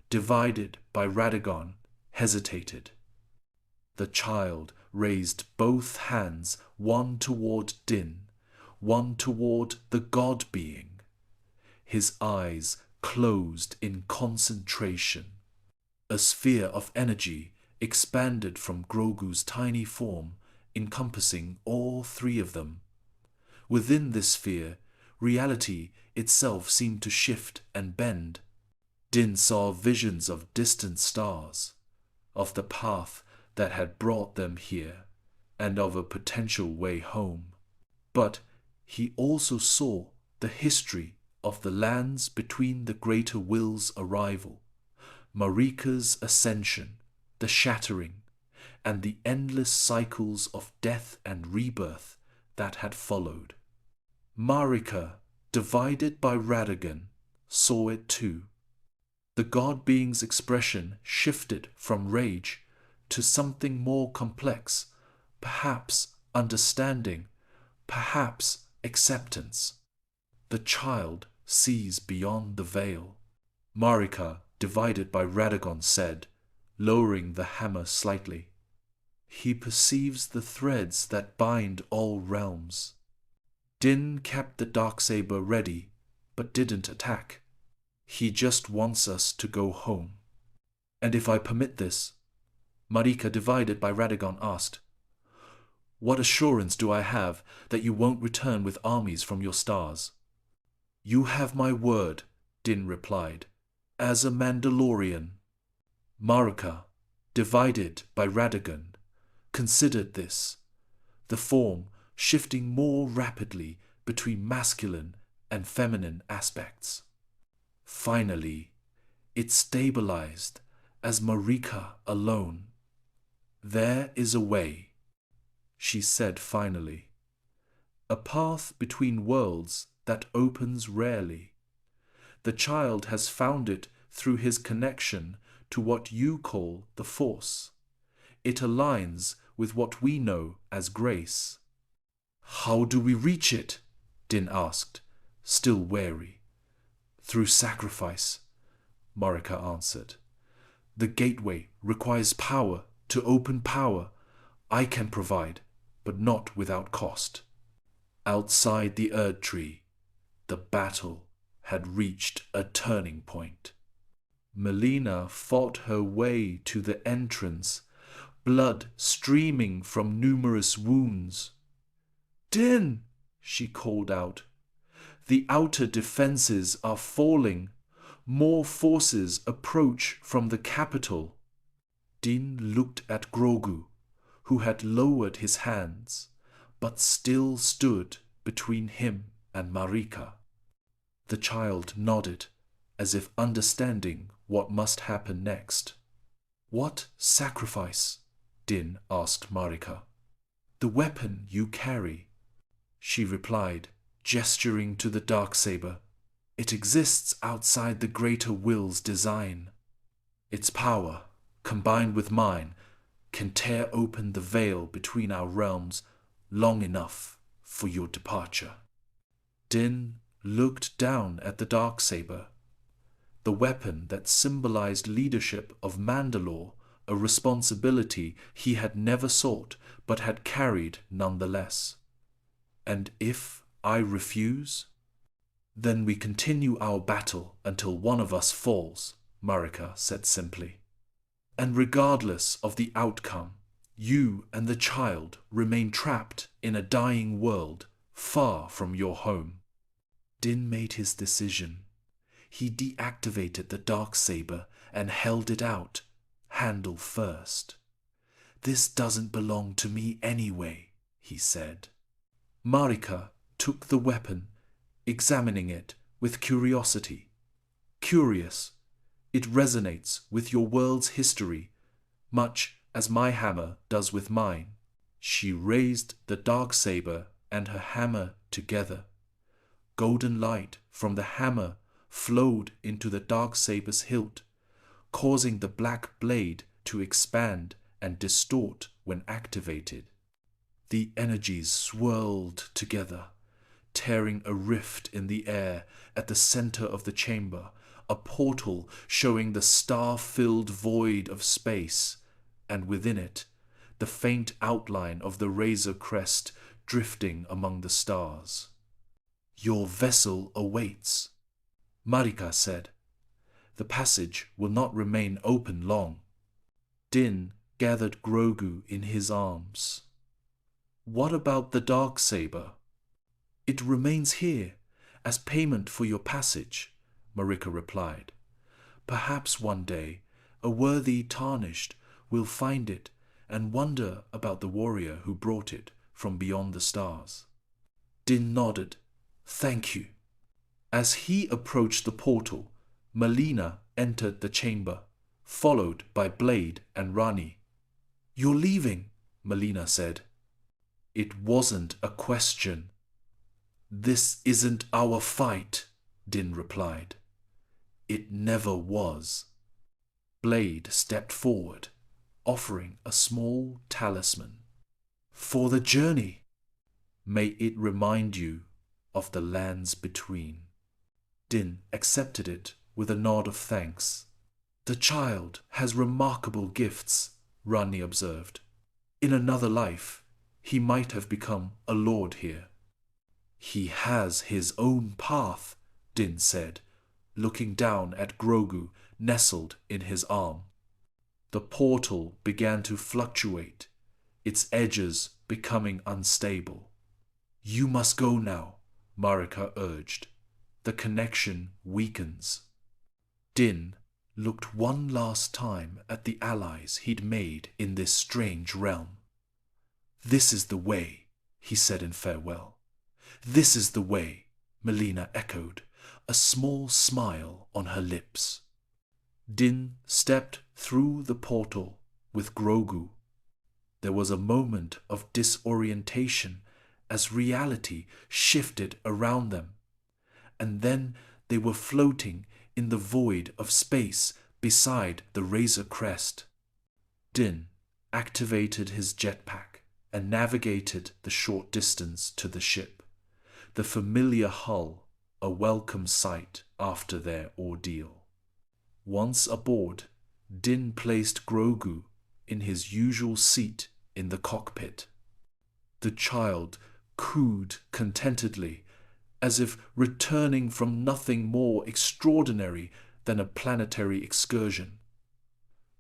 divided by Radagon, hesitated. The child raised both hands, one toward Din, one toward the god being. His eyes closed in concentration. A sphere of energy expanded from Grogu's tiny form, encompassing all three of them. Within this sphere, reality itself seemed to shift and bend. Din saw visions of distant stars, of the path that had brought them here, and of a potential way home. But he also saw the history of the lands between the Greater Will's arrival, Marika's ascension, the shattering, and the endless cycles of death and rebirth that had followed. Marika, divided by Radagon, saw it too. The god being's expression shifted from rage to something more complex, perhaps understanding, perhaps acceptance. The child sees beyond the veil. Marika, divided by Radagon, said, lowering the hammer slightly. He perceives the threads that bind all realms. Din kept the Darksaber ready, but didn't attack. He just wants us to go home. And if I permit this, Marika, divided by Radagon, asked, what assurance do I have that you won't return with armies from your stars? You have my word, Din replied, as a Mandalorian. Marika, divided by Radagon, considered this, the form shifting more rapidly between masculine and feminine aspects. Finally, it stabilized as Marika alone. There is a way, she said finally, a path between worlds that opens rarely. The child has found it through his connection to what you call the Force. It aligns with what we know as grace. How do we reach it? Din asked, still wary. Through sacrifice, Marika answered. The gateway requires power to open power I can provide, but not without cost. Outside the Erdtree, the battle had reached a turning point. Melina fought her way to the entrance, blood streaming from numerous wounds. "Din!" she called out. "The outer defenses are falling. More forces approach from the capital." Din looked at Grogu, who had lowered his hands, but still stood between him and Marika. The child nodded, as if understanding what must happen next. "What sacrifice?" Din asked Marika. "The weapon you carry," she replied, gesturing to the darksaber. "It exists outside the greater will's design. Its power, combined with mine, can tear open the veil between our realms long enough for your departure." Din looked down at the darksaber, the weapon that symbolized leadership of Mandalore, a responsibility he had never sought but had carried nonetheless. "And if I refuse?" "Then we continue our battle until one of us falls," Marika said simply. "And regardless of the outcome, you and the child remain trapped in a dying world far from your home." Din made his decision. He deactivated the darksaber and held it out, handle first. "This doesn't belong to me anyway," he said. Marika took the weapon, examining it with curiosity. "Curious. It resonates with your world's history, much as my hammer does with mine." She raised the darksaber and her hammer together. Golden light from the hammer flowed into the darksaber's hilt, causing the black blade to expand and distort when activated. The energies swirled together, tearing a rift in the air at the center of the chamber, a portal showing the star-filled void of space, and within it, the faint outline of the Razor Crest drifting among the stars. "Your vessel awaits," Marika said. "The passage will not remain open long." Din gathered Grogu in his arms. "What about the darksaber?" "It remains here as payment for your passage," Marika replied. "Perhaps one day a worthy Tarnished will find it and wonder about the warrior who brought it from beyond the stars." Din nodded. "Thank you." As he approached the portal, Melina entered the chamber, followed by Blade and Rani. "You're leaving," Melina said. "It wasn't a question." "This isn't our fight," Din replied. "It never was." Blade stepped forward, offering a small talisman. "For the journey. May it remind you of the lands between." Din accepted it with a nod of thanks. "The child has remarkable gifts," Rani observed. "In another life, he might have become a lord here." "He has his own path," Din said, looking down at Grogu nestled in his arm. The portal began to fluctuate, its edges becoming unstable. "You must go now," Marika urged. "The connection weakens." Din looked one last time at the allies he'd made in this strange realm. "This is the way," he said in farewell. "This is the way," Melina echoed, a small smile on her lips. Din stepped through the portal with Grogu. There was a moment of disorientation as reality shifted around them, and then they were floating in the void of space beside the Razor Crest. Din activated his jetpack and navigated the short distance to the ship, the familiar hull a welcome sight after their ordeal. Once aboard, Din placed Grogu in his usual seat in the cockpit. The child cooed contentedly, as if returning from nothing more extraordinary than a planetary excursion.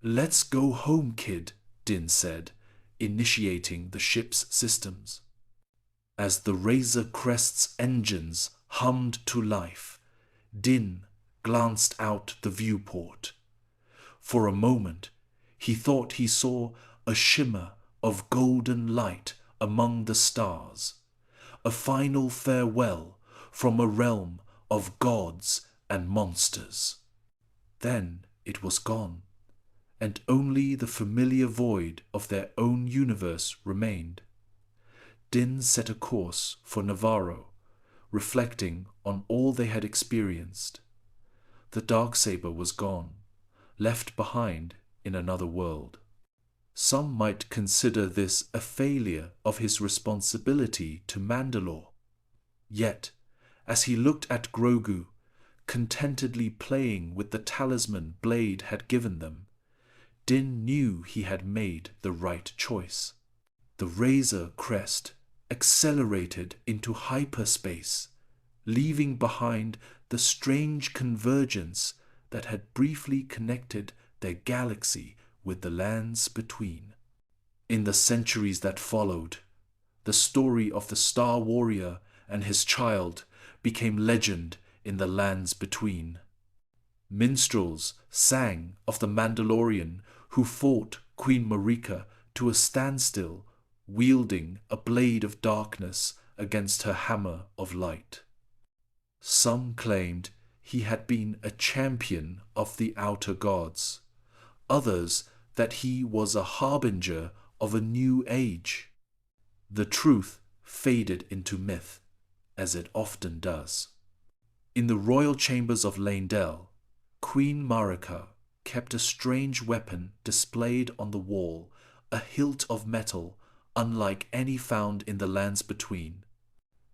"Let's go home, kid," Din said, initiating the ship's systems. As the Razor Crest's engines hummed to life, Din glanced out the viewport. For a moment, he thought he saw a shimmer of golden light among the stars, a final farewell from a realm of gods and monsters. Then it was gone, and only the familiar void of their own universe remained. Din set a course for Navarro, reflecting on all they had experienced. The Darksaber was gone, left behind in another world. Some might consider this a failure of his responsibility to Mandalore. Yet, as he looked at Grogu, contentedly playing with the talisman Blade had given them, Din knew he had made the right choice. The Razor Crest accelerated into hyperspace, leaving behind the strange convergence that had briefly connected their galaxy with the lands between. In the centuries that followed, the story of the Star Warrior and his child became legend in the lands between. Minstrels sang of the Mandalorian who fought Queen Marika to a standstill, wielding a blade of darkness against her hammer of light. Some claimed he had been a champion of the outer gods, others that he was a harbinger of a new age. The truth faded into myth, as it often does. In the royal chambers of Leyndell, Queen Marika kept a strange weapon displayed on the wall, a hilt of metal unlike any found in the lands between,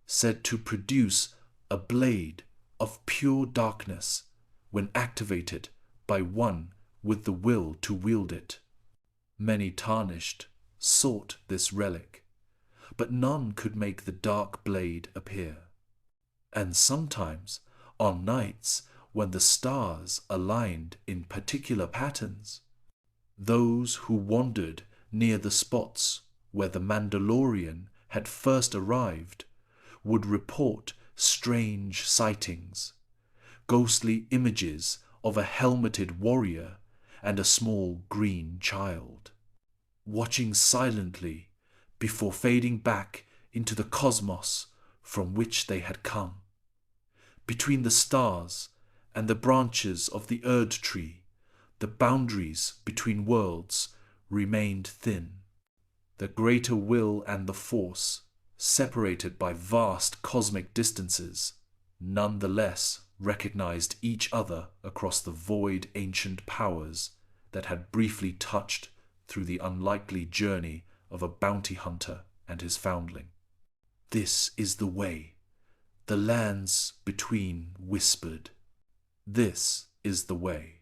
said to produce a blade of pure darkness when activated by one with the will to wield it. Many Tarnished sought this relic, but none could make the dark blade appear. And sometimes, on nights when the stars aligned in particular patterns, those who wandered near the spots where the Mandalorian had first arrived would report strange sightings, ghostly images of a helmeted warrior and a small green child, watching silently before fading back into the cosmos from which they had come. Between the stars and the branches of the Erdtree, the boundaries between worlds remained thin. The greater will and the Force, separated by vast cosmic distances, nonetheless recognized each other across the void ancient powers that had briefly touched through the unlikely journey of a bounty hunter and his foundling. "This is the way," the lands between whispered. "This is the way."